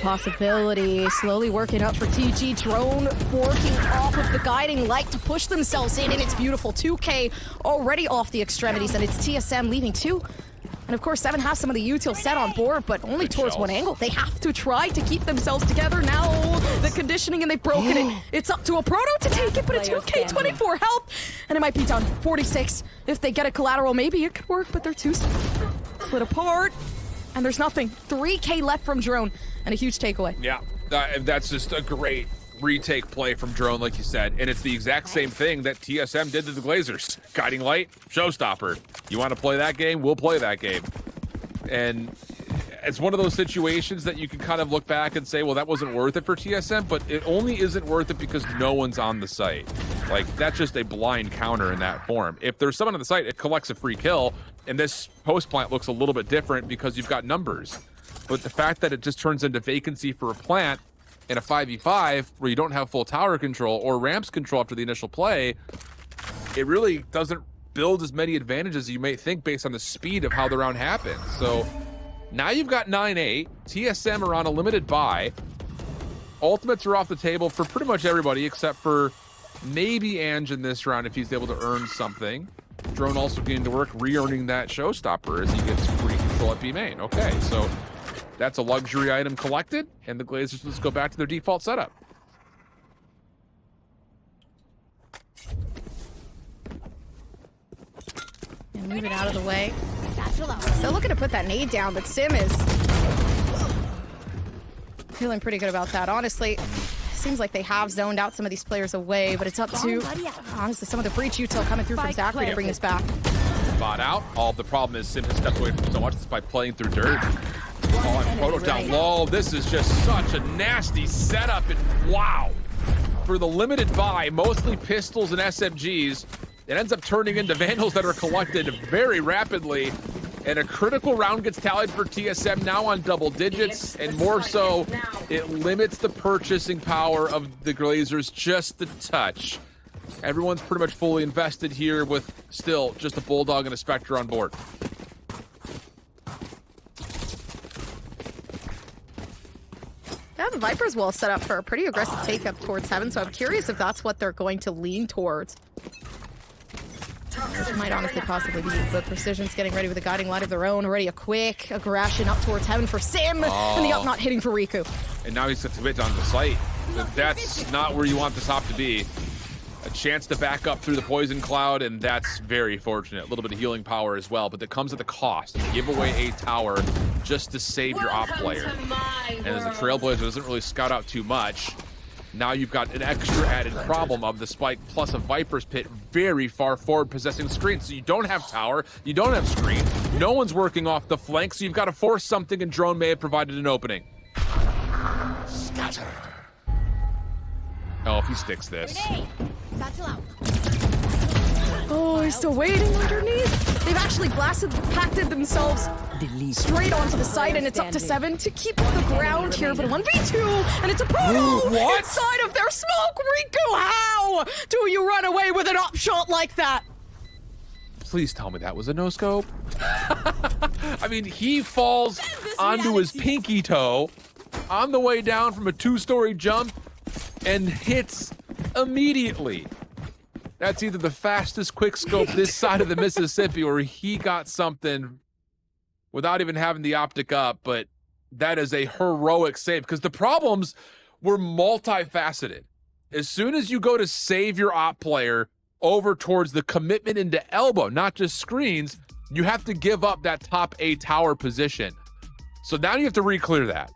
possibility slowly working up for TG. Drone working off of the guiding light to push themselves in, and it's beautiful. 2K already off the extremities, and it's TSM leaving 2. And of course, 7 has some of the util set on board, but only towards one angle. They have to try to keep themselves together. Now the conditioning, and they've broken it. It's up to a Proto to take it, but a 2K, 24 health, and it might be done. 46. If they get a collateral, maybe it could work, but they're too split apart, and there's nothing. 3K left from Drone, and a huge takeaway. Yeah, that's just a great retake play from Drone, like you said, and it's the exact same thing that TSM did to the Glazers. Guiding light, showstopper. You want to play that game? We'll play that game. And it's one of those situations that you can kind of look back and say, well, that wasn't worth it for TSM, but it only isn't worth it because no one's on the site. Like, that's just a blind counter in that form. If there's someone on the site, it collects a free kill, and this post plant looks a little bit different because you've got numbers. But the fact that it just turns into vacancy for a plant in a 5v5 where you don't have full tower control or ramps control after the initial play, it really doesn't build as many advantages as you may think based on the speed of how the round happens. So now you've got 9-8. TSM are on a limited buy. Ultimates are off the table for pretty much everybody except for Maybe Ange in this round if he's able to earn something. Drone also getting to work re-earning that showstopper as he gets free control at B main. Okay, so that's a luxury item collected, and the Glazers let's go back to their default setup. And move it out of the way. Still looking to put that nade down, but Sim is feeling pretty good about that. Honestly, seems like they have zoned out some of these players away, but it's up to, honestly, some of the breach util coming through from Zachary to bring this back. Bot out. All the problem is Sim has stepped away from so much just by playing through dirt. Oh, and Proto down low. This is just such a nasty setup, and wow. For the limited buy, mostly pistols and SMGs, it ends up turning into Vandals that are collected very rapidly. And a critical round gets tallied for TSM now on double digits, and more so, it limits the purchasing power of the Glazers just a touch. Everyone's pretty much fully invested here with still just a Bulldog and a Spectre on board. Yeah, the Viper's well set up for a pretty aggressive take up towards Heaven, so I'm curious if that's what they're going to lean towards. This might honestly possibly be, but Precision's getting ready with a guiding light of their own. Already a quick aggression up towards Heaven for Sim, and the up not hitting for Riku. And now he's got to bit on the site. That's not where you want this op to be. A chance to back up through the poison cloud, and that's very fortunate. A little bit of healing power as well, but that comes at the cost. Give away a tower just to save your op player. And as the Trailblazer doesn't really scout out too much, now you've got an extra added problem of the spike plus a Viper's Pit very far forward possessing screen. So you don't have tower, you don't have screen, no one's working off the flank, so you've got to force something, and Drone may have provided an opening. Scatter. Oh, if he sticks this. Oh, he's still waiting underneath. They've actually pacted themselves straight onto the site, and it's up to 7 to keep the ground here, but a 1v2, and it's a Proto inside of their smoke. Riku, how do you run away with an op shot like that? Please tell me that was a no-scope. I mean, he falls onto his pinky toe on the way down from a 2-story jump and hits immediately. That's either the fastest quickscope this side of the Mississippi, or he got something without even having the optic up, but that is a heroic save because the problems were multifaceted. As soon as you go to save your op player over towards the commitment into elbow, not just screens, you have to give up that top A tower position. So now you have to re-clear that.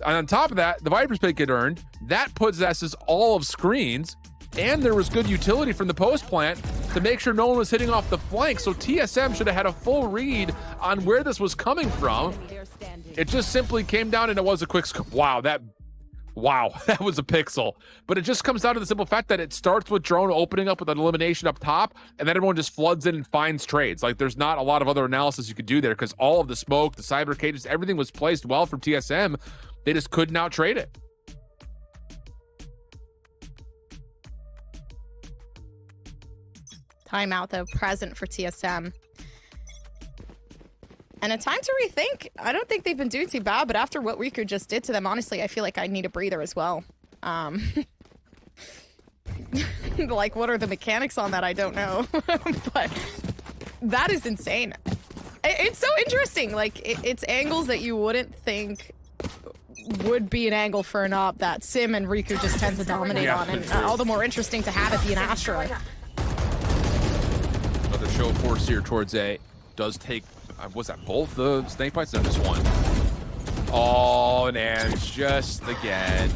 And on top of that, the Viper's Pit get earned. That possesses all of screens, and there was good utility from the post plant to make sure no one was hitting off the flank. So TSM should have had a full read on where this was coming from. It just simply came down, and it was a quick scope. Wow, that was a pixel. But it just comes down to the simple fact that it starts with Drone opening up with an elimination up top, and then everyone just floods in and finds trades. Like, there's not a lot of other analysis you could do there because all of the smoke, the cyber cages, everything was placed well from TSM. They just couldn't out-trade it. Timeout, though, present for TSM. And a time to rethink. I don't think they've been doing too bad, but after what Riku just did to them, honestly, I feel like I need a breather as well. Like, what are the mechanics on that? I don't know. But that is insane. It's so interesting. Like, it's angles that you wouldn't think would be an angle for an op that Sim and Riku just tend to dominate on, and all the more interesting to have it be an Astra. Another show of force here towards A. Does take, was that both the snake bites? No, just one. Oh, and just again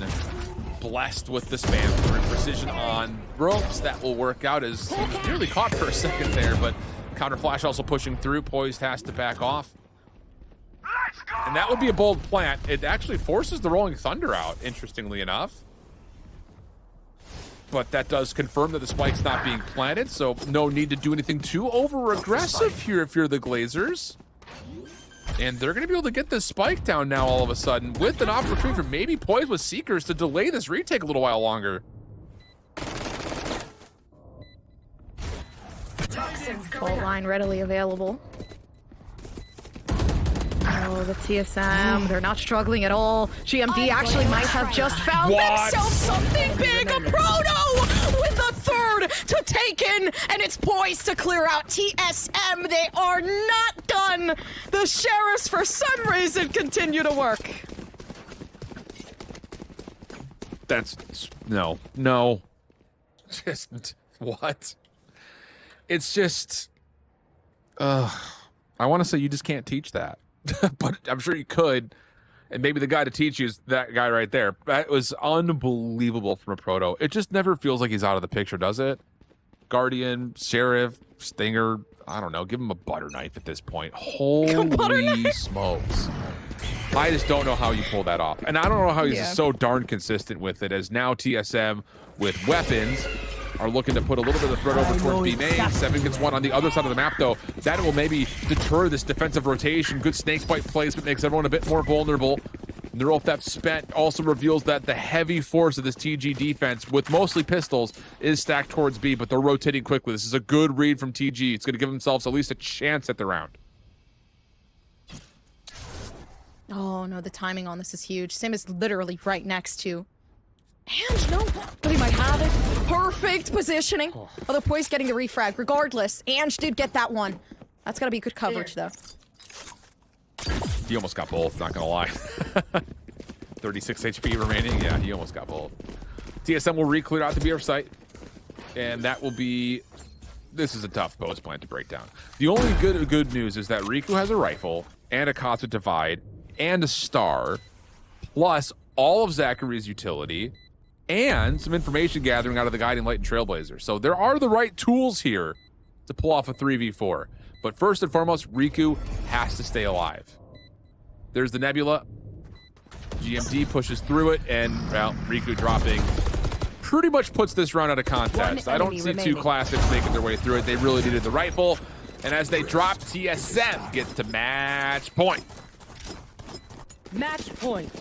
blessed with the spam through Precision on ropes. That will work out as he was nearly caught for a second there, but counter flash also pushing through. Poised has to back off. And that would be a bold plant. It actually forces the Rolling Thunder out, interestingly enough. But that does confirm that the spike's not being planted, so no need to do anything too over-aggressive here if you're the Glazers. And they're going to be able to get this spike down now all of a sudden with an opportunity for maybe Poise with Seekers to delay this retake a little while longer. Fault line readily available. Oh, the TSM, they're not struggling at all. GMD actually might have just found themselves something big. A Proto with the third taken, and it's poised to clear out TSM. They are not done. The Sheriffs, for some reason, continue to work. That's no. Just what? It's just I want to say you just can't teach that. But I'm sure you could. And maybe the guy to teach you is that guy right there. That was unbelievable from a proto. It just never feels like he's out of the picture, does it? Guardian, Sheriff, Stinger, I don't know. Give him a butter knife at this point. Holy smokes. I just don't know how you pull that off. And I don't know how he's so darn consistent with it, as now TSM with weapons are looking to put a little bit of threat over towards B main. 7 gets 1 on the other side of the map, though. That will maybe deter this defensive rotation. Good snakebite placement makes everyone a bit more vulnerable. Neural Theft spent also reveals that the heavy force of this TG defense, with mostly pistols, is stacked towards B, but they're rotating quickly. This is a good read from TG. It's going to give themselves at least a chance at the round. Oh no, the timing on this is huge. Sim is literally right next to Ange, no, but he might have it. Perfect positioning. Although Poise getting the refrag. Regardless, Ange did get that one. That's gotta be good coverage, though. He almost got both, not gonna lie. 36 HP remaining. Yeah, he almost got both. TSM will re-clear out the BR site, and that will be... This is a tough post plant to break down. The only good news is that Riku has a rifle, and a Casa Divide, and a Star, plus all of Zachary's utility, and some information gathering out of the Guiding Light and Trailblazer. So there are the right tools here to pull off a 3v4. But first and foremost, Riku has to stay alive. There's the Nebula. GMD pushes through it, and, well, Riku dropping pretty much puts this round out of contest. I don't see two classics making their way through it. They really needed the rifle. And as they drop, TSM gets to match point. Match point.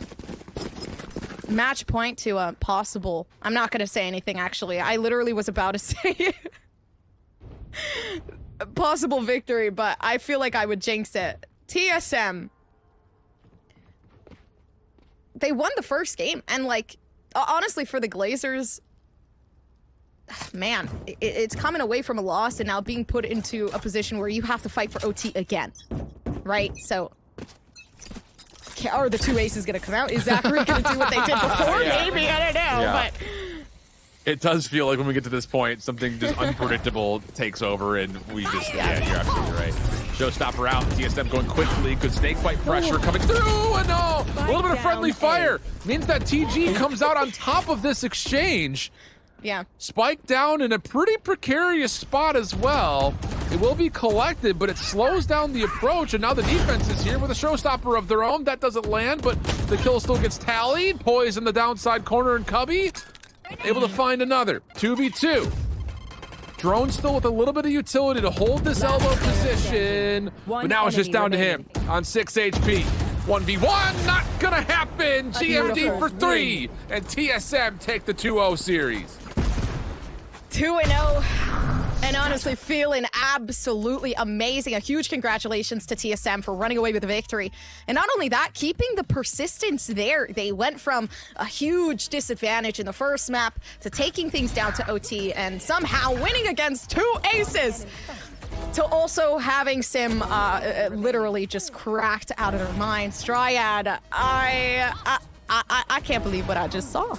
Match point to a possible... I'm not going to say anything, actually. I literally was about to say possible victory, but I feel like I would jinx it. TSM. They won the first game, and, like, honestly, for the Glazers, man, it's coming away from a loss and now being put into a position where you have to fight for OT again, right? So... Are the two aces going to come out? Is Zachary going to do what they did before? Maybe, I don't know, but... It does feel like when we get to this point, something just unpredictable takes over, and we just... Yeah, you're absolutely right. Showstopper out, TSM going quickly, good snakebite pressure coming through, and no! A little bit of friendly fire means that TG comes out on top of this exchange. Yeah. Spike down in a pretty precarious spot as well. It will be collected, but it slows down the approach, and now the defense is here with a showstopper of their own. That doesn't land, but the kill still gets tallied. Poise in the downside corner, and Cubby able to find another. 2v2. Drone still with a little bit of utility to hold this elbow position, but now it's just down to him on 6 HP. 1v1, not gonna happen. GMD for 3, and TSM take the 2-0 series. 2-0, and honestly feeling absolutely amazing. A huge congratulations to TSM for running away with the victory. And not only that, keeping the persistence there. They went from a huge disadvantage in the first map to taking things down to OT and somehow winning against 2 aces, to also having Sim literally just cracked out of their minds. Dryad, I can't believe what I just saw.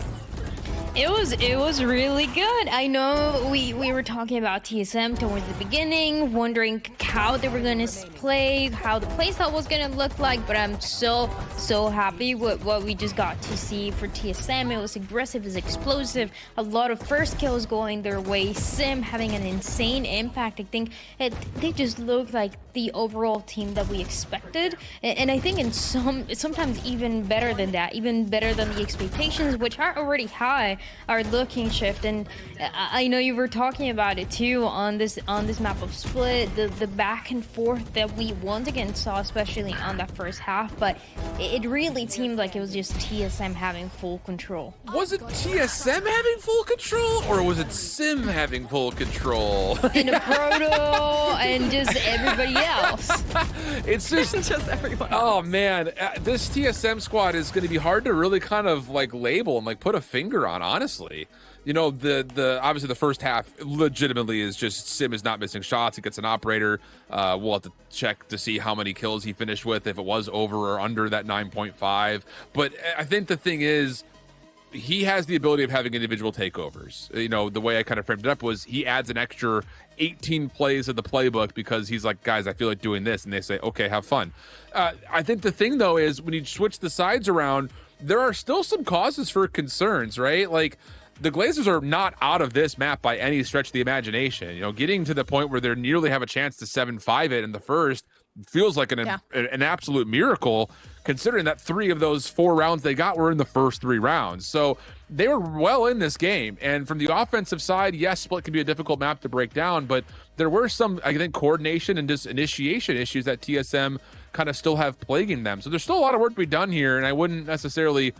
It was really good. I know we were talking about TSM towards the beginning, wondering how they were gonna play, how the playstyle was gonna look like, but I'm so happy with what we just got to see for TSM. It was aggressive, it was explosive, a lot of first kills going their way, Sim having an insane impact. I think they just looked like the overall team that we expected, and I think in sometimes even better than that, even better than the expectations, which are already high, are looking shift. And I know you were talking about it too on this map of Split, the back and forth that we once again saw, especially on that first half, but it really seemed like it was just TSM having full control. Was it TSM having full control, or was it Sim having full control? And the Proto and just everybody else. It's just everyone else. Oh man, this TSM squad is going to be hard to really kind of like label and like put a finger on, honestly. you know, the obviously the first half legitimately is just Sim is not missing shots. He gets an operator. We'll have to check to see how many kills he finished with, if it was over or under that 9.5. But I think the thing is, he has the ability of having individual takeovers. You know, the way I kind of framed it up was he adds an extra 18 plays of the playbook because he's like, guys, I feel like doing this. And they say, okay, have fun. I think the thing, though, is when you switch the sides around, there are still some causes for concerns, right? Like, the Glazers are not out of this map by any stretch of the imagination. You know, getting to the point where they nearly have a chance to 7-5 it in the first feels like an absolute miracle, considering that 3 of those 4 rounds they got were in the first 3 rounds. So they were well in this game. And from the offensive side, yes, Split can be a difficult map to break down, but there were some, I think, coordination and just initiation issues that TSM kind of still have plaguing them. So there's still a lot of work to be done here, and I wouldn't necessarily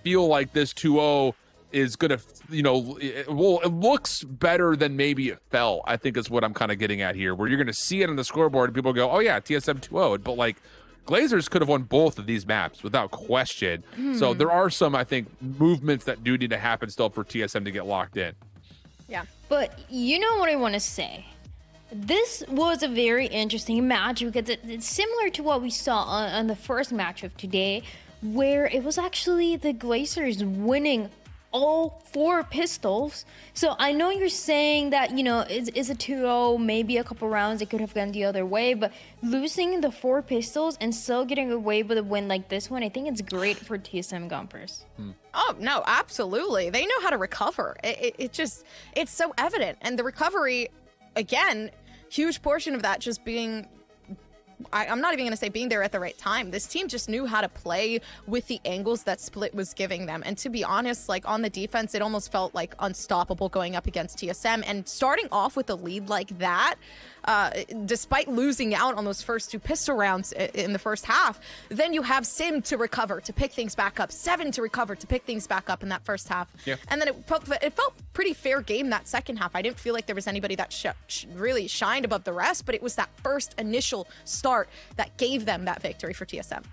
feel like this 2-0 is going to, you know, it looks better than maybe it felt, I think is what I'm kind of getting at here, where you're going to see it on the scoreboard and people go, oh yeah, TSM 2-0'd, but like Glazers could have won both of these maps without question. So there are some, I think, movements that do need to happen still for TSM to get locked in. Yeah. But you know what I want to say? This was a very interesting match because it's similar to what we saw on the first match of today, where it was actually the Glazers winning all 4 pistols. So I know you're saying that, you know, it's a 2-0, maybe a couple rounds it could have gone the other way, but losing the 4 pistols and still getting away with a win like this one, I think it's great for TSM Gompers. Oh, no, absolutely. They know how to recover. It's so evident. And the recovery, again, huge portion of that just being, I'm not even going to say being there at the right time. This team just knew how to play with the angles that Split was giving them. And to be honest, like on the defense, it almost felt like unstoppable going up against TSM. And starting off with a lead like that, despite losing out on those first 2 pistol rounds in the first half, then you have Sim to recover, to pick things back up, 7 to recover, to pick things back up in that first half. Yeah. And then it felt pretty fair game that second half. I didn't feel like there was anybody that really shined above the rest, but it was that first initial start that gave them that victory for TSM.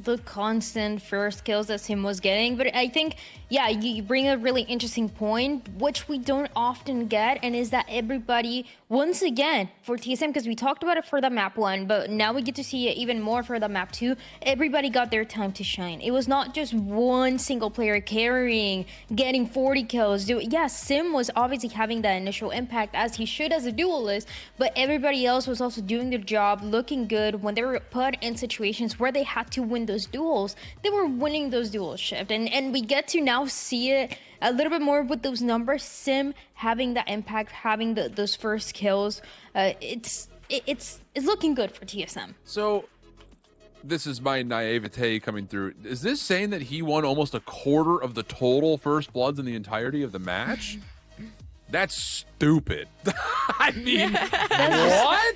The constant first kills that Sim was getting, but I think, yeah, you bring a really interesting point, which we don't often get, and is that everybody, once again, for TSM, because we talked about it for the map 1, but now we get to see it even more for the map 2, everybody got their time to shine. It was not just one single player carrying, getting 40 kills. Yeah, Sim was obviously having that initial impact, as he should as a duelist, but everybody else was also doing their job, looking good. When they were put in situations where they had to win those duels, they were winning those duels shift, and we get to now see it a little bit more with those numbers. Sim having that impact, having those first kills, it's looking good for TSM. So this is my naivete coming through. Is this saying that he won almost a quarter of the total first bloods in the entirety of the match? That's stupid. I mean, what?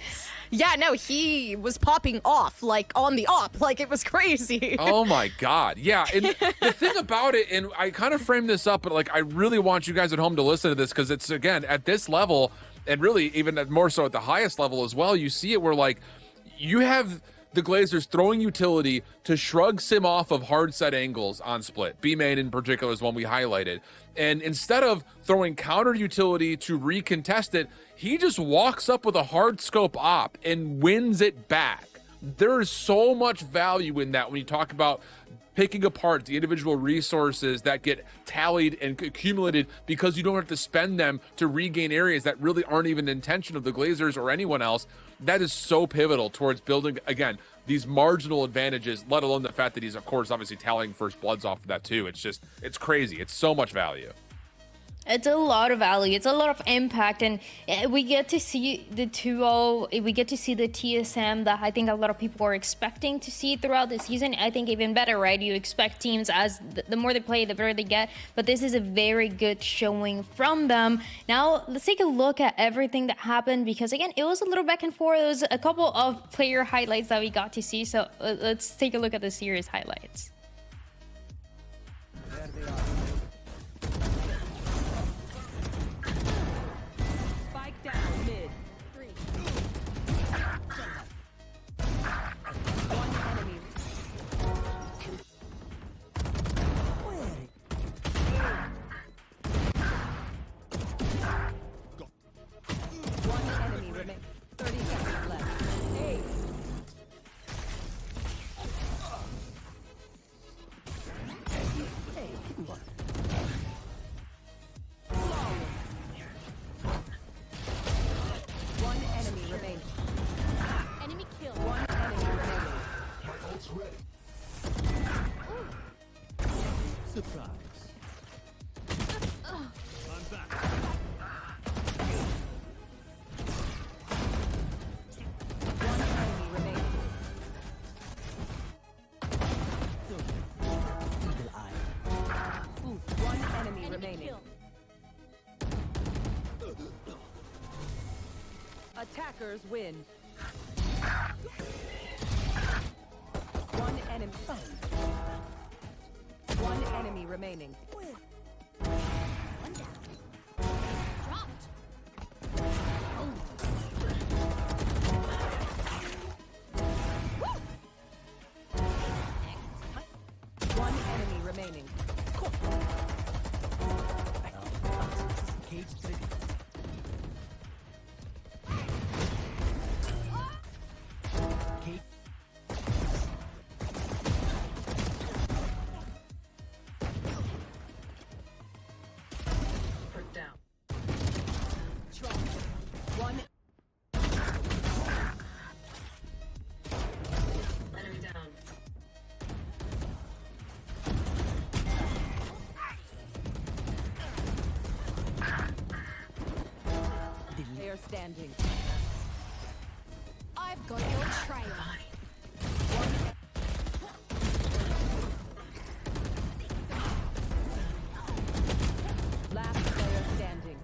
Yeah, no, he was popping off, like, on the op. Like, it was crazy. Oh, my God. Yeah, and the thing about it, and I kind of framed this up, but, like, I really want you guys at home to listen to this, because it's, again, at this level, and really even more so at the highest level as well, you see it where, like, you have the Glazers throwing utility to shrug Sim off of hard set angles on Split. B-main in particular is one we highlighted. And instead of throwing counter utility to recontest it, he just walks up with a hard scope op and wins it back. There is so much value in that when you talk about picking apart the individual resources that get tallied and accumulated because you don't have to spend them to regain areas that really aren't even the intention of the Glazers or anyone else. That is so pivotal towards building, again, these marginal advantages, let alone the fact that he's, of course, obviously tallying first bloods off of that too. It's just, it's crazy. It's so much value. It's a lot of value. It's a lot of impact, and we get to see the 2-0. We get to see the TSM that I think a lot of people are expecting to see throughout the season. I think even better, right? You expect teams as the more they play, the better they get. But this is a very good showing from them. Now, let's take a look at everything that happened, because again, it was a little back and forth. There was a couple of player highlights that we got to see. So let's take a look at the series highlights. There they are. Down mid. 3. One enemy. Attackers win. One enemy. One enemy remaining. One down. Dropped. One enemy remaining. Cage trigger. Cage. Down. One. Enemy down. They are standing. I've got your trail. Last player standing.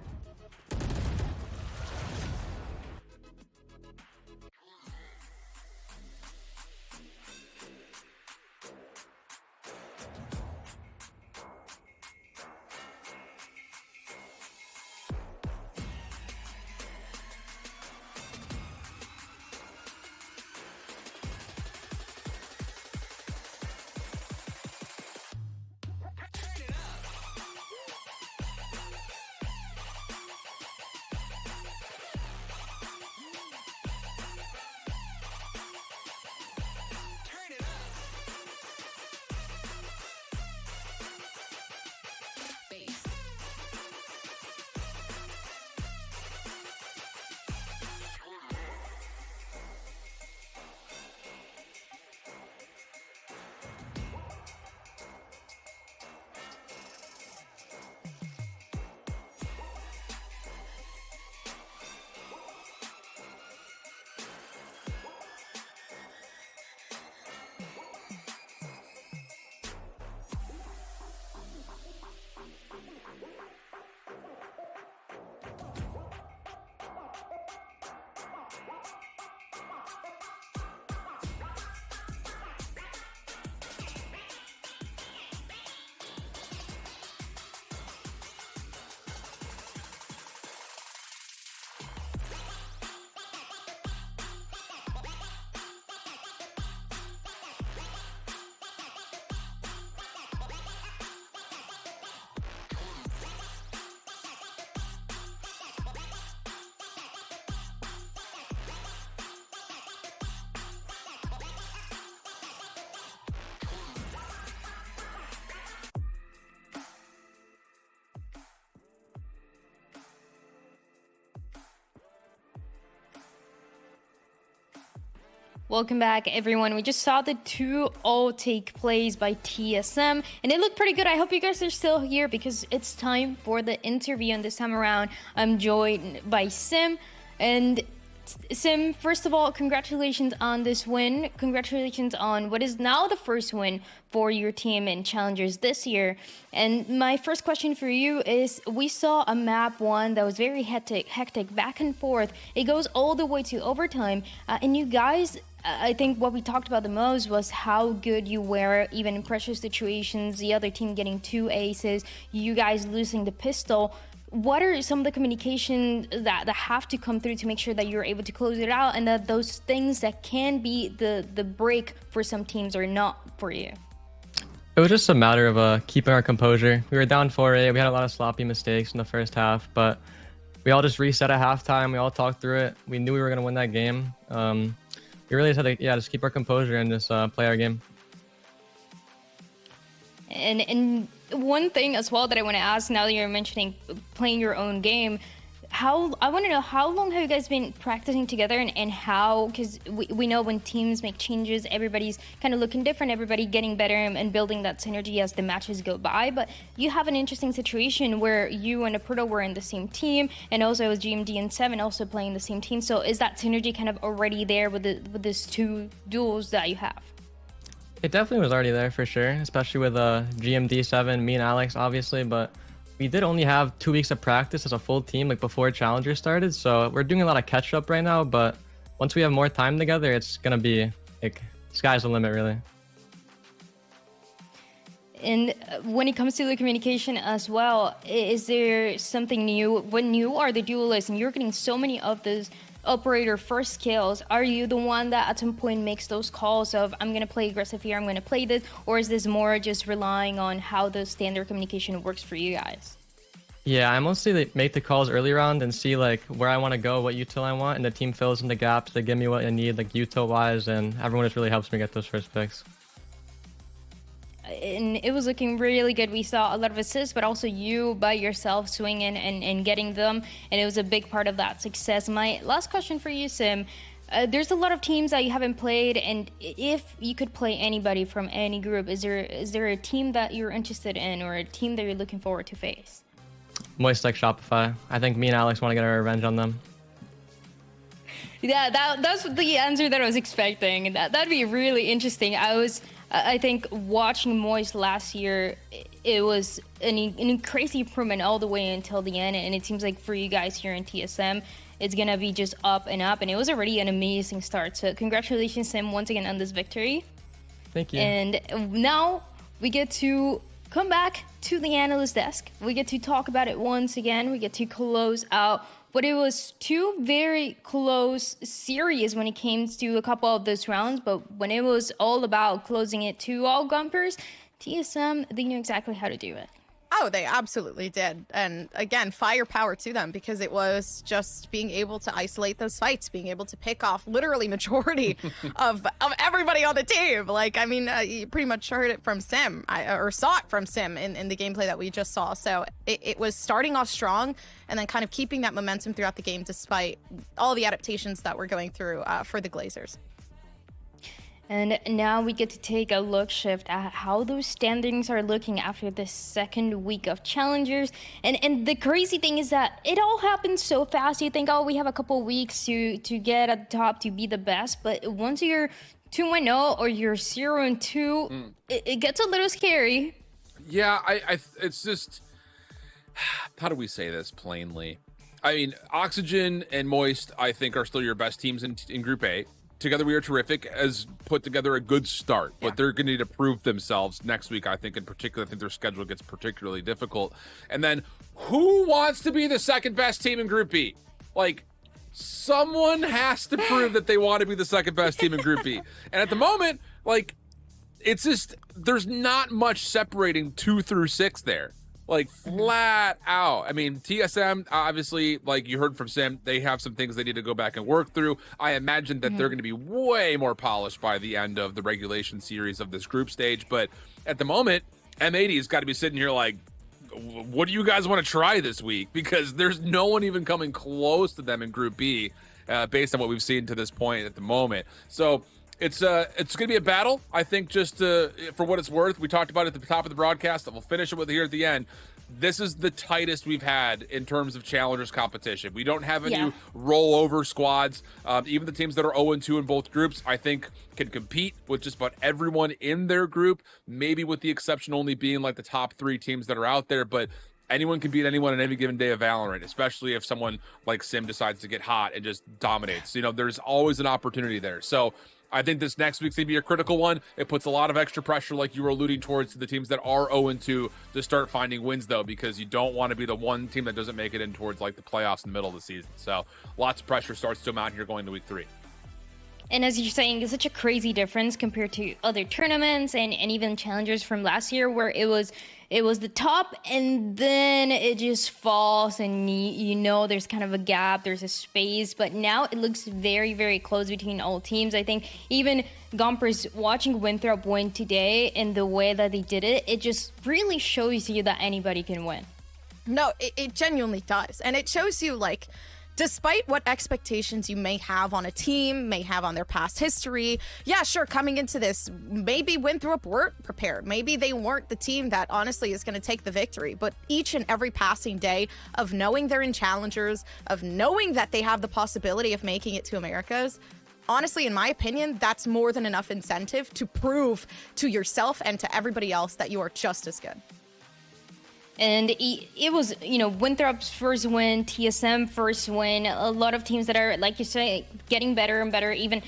Welcome back, everyone. We just saw the 2-0 take place by TSM, and it looked pretty good. I hope you guys are still here because it's time for the interview. And this time around, I'm joined by Sim. And Sim, first of all, congratulations on this win. Congratulations on what is now the first win for your team in Challengers this year. And my first question for you is, we saw a map one that was very hectic, back and forth. It goes all the way to overtime. And you guys, I think what we talked about the most was how good you were, even in pressure situations, the other team getting 2 aces, you guys losing the pistol. What are some of the communication that have to come through to make sure that you're able to close it out, and that those things that can be the break for some teams are not for you? It was just a matter of keeping our composure. We were down 4-8. We had a lot of sloppy mistakes in the first half, but we all just reset at halftime. We all talked through it. We knew we were going to win that game. We really just had to, just keep our composure and just play our game. And one thing as well that I want to ask, now that you're mentioning playing your own game, I want to know, how long have you guys been practicing together, and how, because we know when teams make changes, everybody's kind of looking different, everybody getting better and building that synergy as the matches go by. But you have an interesting situation where you and Aperto were in the same team, and also with GMD and 7 also playing the same team. So is that synergy kind of already there with these two duels that you have? It definitely was already there for sure, especially with GMD 7, me and Alex, obviously. But we did only have 2 weeks of practice as a full team, like before Challenger started. So we're doing a lot of catch up right now. But once we have more time together, it's gonna be like sky's the limit, really. And when it comes to the communication as well, is there something new? When you are the duelist and you're getting so many of those operator first kills, are you the one that at some point makes those calls of, I'm going to play aggressive here, I'm going to play this? Or is this more just relying on how the standard communication works for you guys? Yeah, I mostly like, make the calls early round and see like where I want to go, what util I want, and the team fills in the gaps. They give me what I need, like util wise, and everyone just really helps me get those first picks. And it was looking really good. We saw a lot of assists, but also you by yourself swinging and getting them. And it was a big part of that success. My last question for you, Sim. There's a lot of teams that you haven't played, and if you could play anybody from any group, is there a team that you're interested in or a team that you're looking forward to face? Moist like Shopify. I think me and Alex want to get our revenge on them. Yeah, that's the answer that I was expecting. That'd be really interesting. I think watching Moist last year, it was an crazy improvement all the way until the end, and it seems like for you guys here in TSM, it's gonna be just up and up, and it was already an amazing start. So congratulations, Sim, once again on this victory. Thank you. And now we get to come back to the analyst desk. We get to talk about it once again. We get to close out what it was two very close series when it came to a couple of those rounds, but when it was all about closing it to all Gumpers, TSM, they knew exactly how to do it. Oh, they absolutely did. And again, firepower to them, because it was just being able to isolate those fights, being able to pick off literally majority of everybody on the team. Like, I mean, you pretty much heard it from Sim, or saw it from Sim in the gameplay that we just saw. So it was starting off strong and then kind of keeping that momentum throughout the game despite all the adaptations that we're going through for the Glazers. And now we get to take a look shift at how those standings are looking after the second week of Challengers. And the crazy thing is that it all happens so fast. You think, oh, we have a couple weeks to get at the top to be the best. But once you're 2-0 or you're 0-2, it gets a little scary. Yeah, it's just, how do we say this plainly? I mean, Oxygen and Moist, I think, are still your best teams in Group A. Together we are terrific, as put together a good start, but they're going to need to prove themselves next week. I think in particular, I think their schedule gets particularly difficult. And then who wants to be the second best team in Group B? Like, someone has to prove that they want to be the second best team in Group B. And at the moment, like, it's just, there's not much separating 2 through 6 there. Like, flat out. I mean, TSM, obviously, like you heard from Sam, they have some things they need to go back and work through. I imagine that they're going to be way more polished by the end of the regulation series of this group stage. But at the moment, M80's got to be sitting here like, what do you guys want to try this week? Because there's no one even coming close to them in Group B, based on what we've seen to this point at the moment. So it's going to be a battle, I think, just for what it's worth. We talked about it at the top of the broadcast, and we'll finish it with here at the end. This is the tightest we've had in terms of Challengers competition. We don't have any rollover squads. Even the teams that are 0-2 in both groups, I think, can compete with just about everyone in their group, maybe with the exception only being like the top 3 teams that are out there. But anyone can beat anyone on any given day of Valorant, especially if someone like Sim decides to get hot and just dominates. You know, there's always an opportunity there. So I think this next week's going to be a critical one. It puts a lot of extra pressure, like you were alluding towards, to the teams that are 0-2 to start finding wins, though, because you don't want to be the one team that doesn't make it in towards like the playoffs in the middle of the season. So lots of pressure starts to mount here going to week 3. And as you're saying, it's such a crazy difference compared to other tournaments and even Challengers from last year, where it was the top and then it just falls, and you know there's kind of a gap, there's a space. But now it looks very, very close between all teams. I think even Gompers watching Winthrop win today and the way that they did it, it just really shows you that anybody can win. No, it genuinely does. And it shows you, like, despite what expectations you may have on a team, may have on their past history, yeah, sure, coming into this, maybe Winthrop weren't prepared. Maybe they weren't the team that honestly is going to take the victory. But each and every passing day of knowing they're in Challengers, of knowing that they have the possibility of making it to Americas, honestly, in my opinion, that's more than enough incentive to prove to yourself and to everybody else that you are just as good. And it was, you know, Winthrop's first win, TSM first win. A lot of teams that are, like you say, getting better and better. Even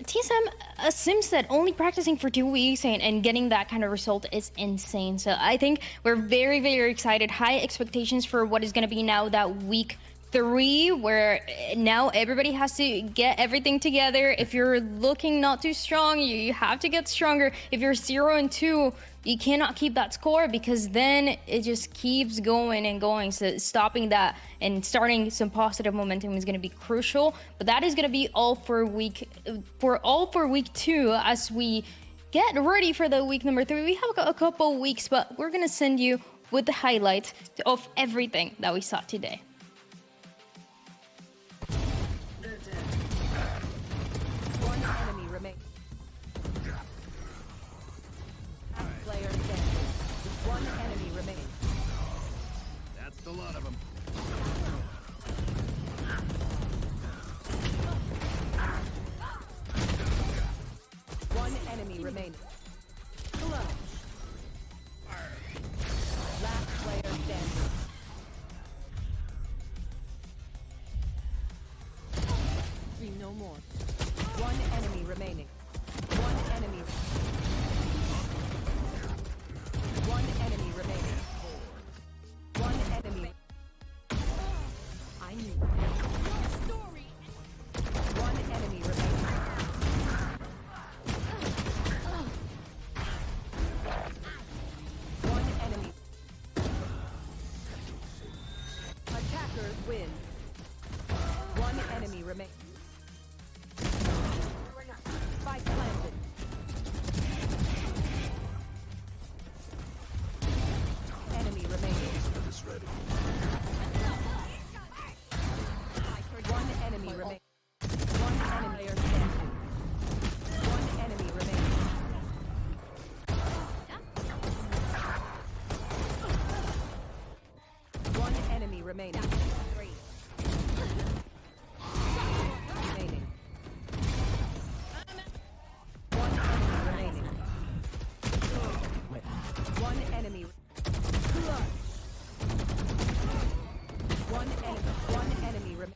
TSM, a Simset only practicing for 2 weeks and getting that kind of result is insane. So I think we're very, very excited. High expectations for what is going to be now that week 3, where now everybody has to get everything together. If you're looking not too strong, you have to get stronger. If you're 0-2, you cannot keep that score, because then it just keeps going and going. So stopping that and starting some positive momentum is going to be crucial. But that is going to be all for week 2 as we get ready for the week number 3. We have a couple weeks, but we're going to send you with the highlights of everything that we saw today. One enemy remains. Player standing. One enemy remains. That's the lot of them. One enemy remaining. Clutch. Last player standing. See no more. One enemy remaining. One enemy. One enemy remaining. One enemy. I knew. Story. One enemy remaining. One enemy. Attackers win. One enemy remains. Spike planted. Enemy remaining. One enemy remains. One enemy player standing. One enemy remaining. One enemy remaining. Remaining. One enemy remaining. One enemy. One enemy remaining.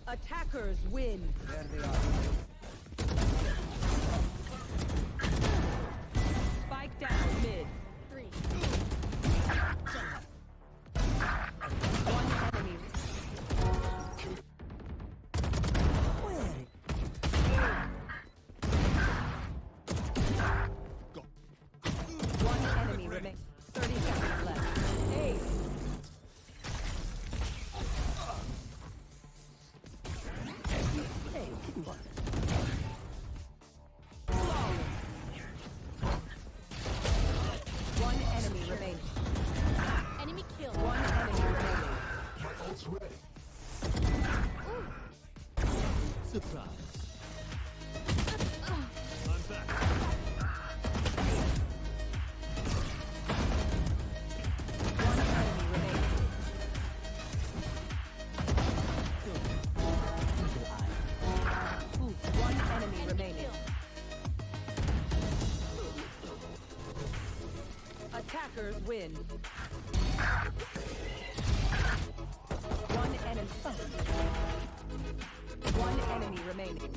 Attackers win. There they are. Spike down mid. 3. One enemy. One enemy remains. 30 seconds left. Hey. One enemy remaining. Enemy kill. One enemy remaining. Surprise. One enemy remaining. One enemy remaining. Attackers win. One enemy. One enemy remaining.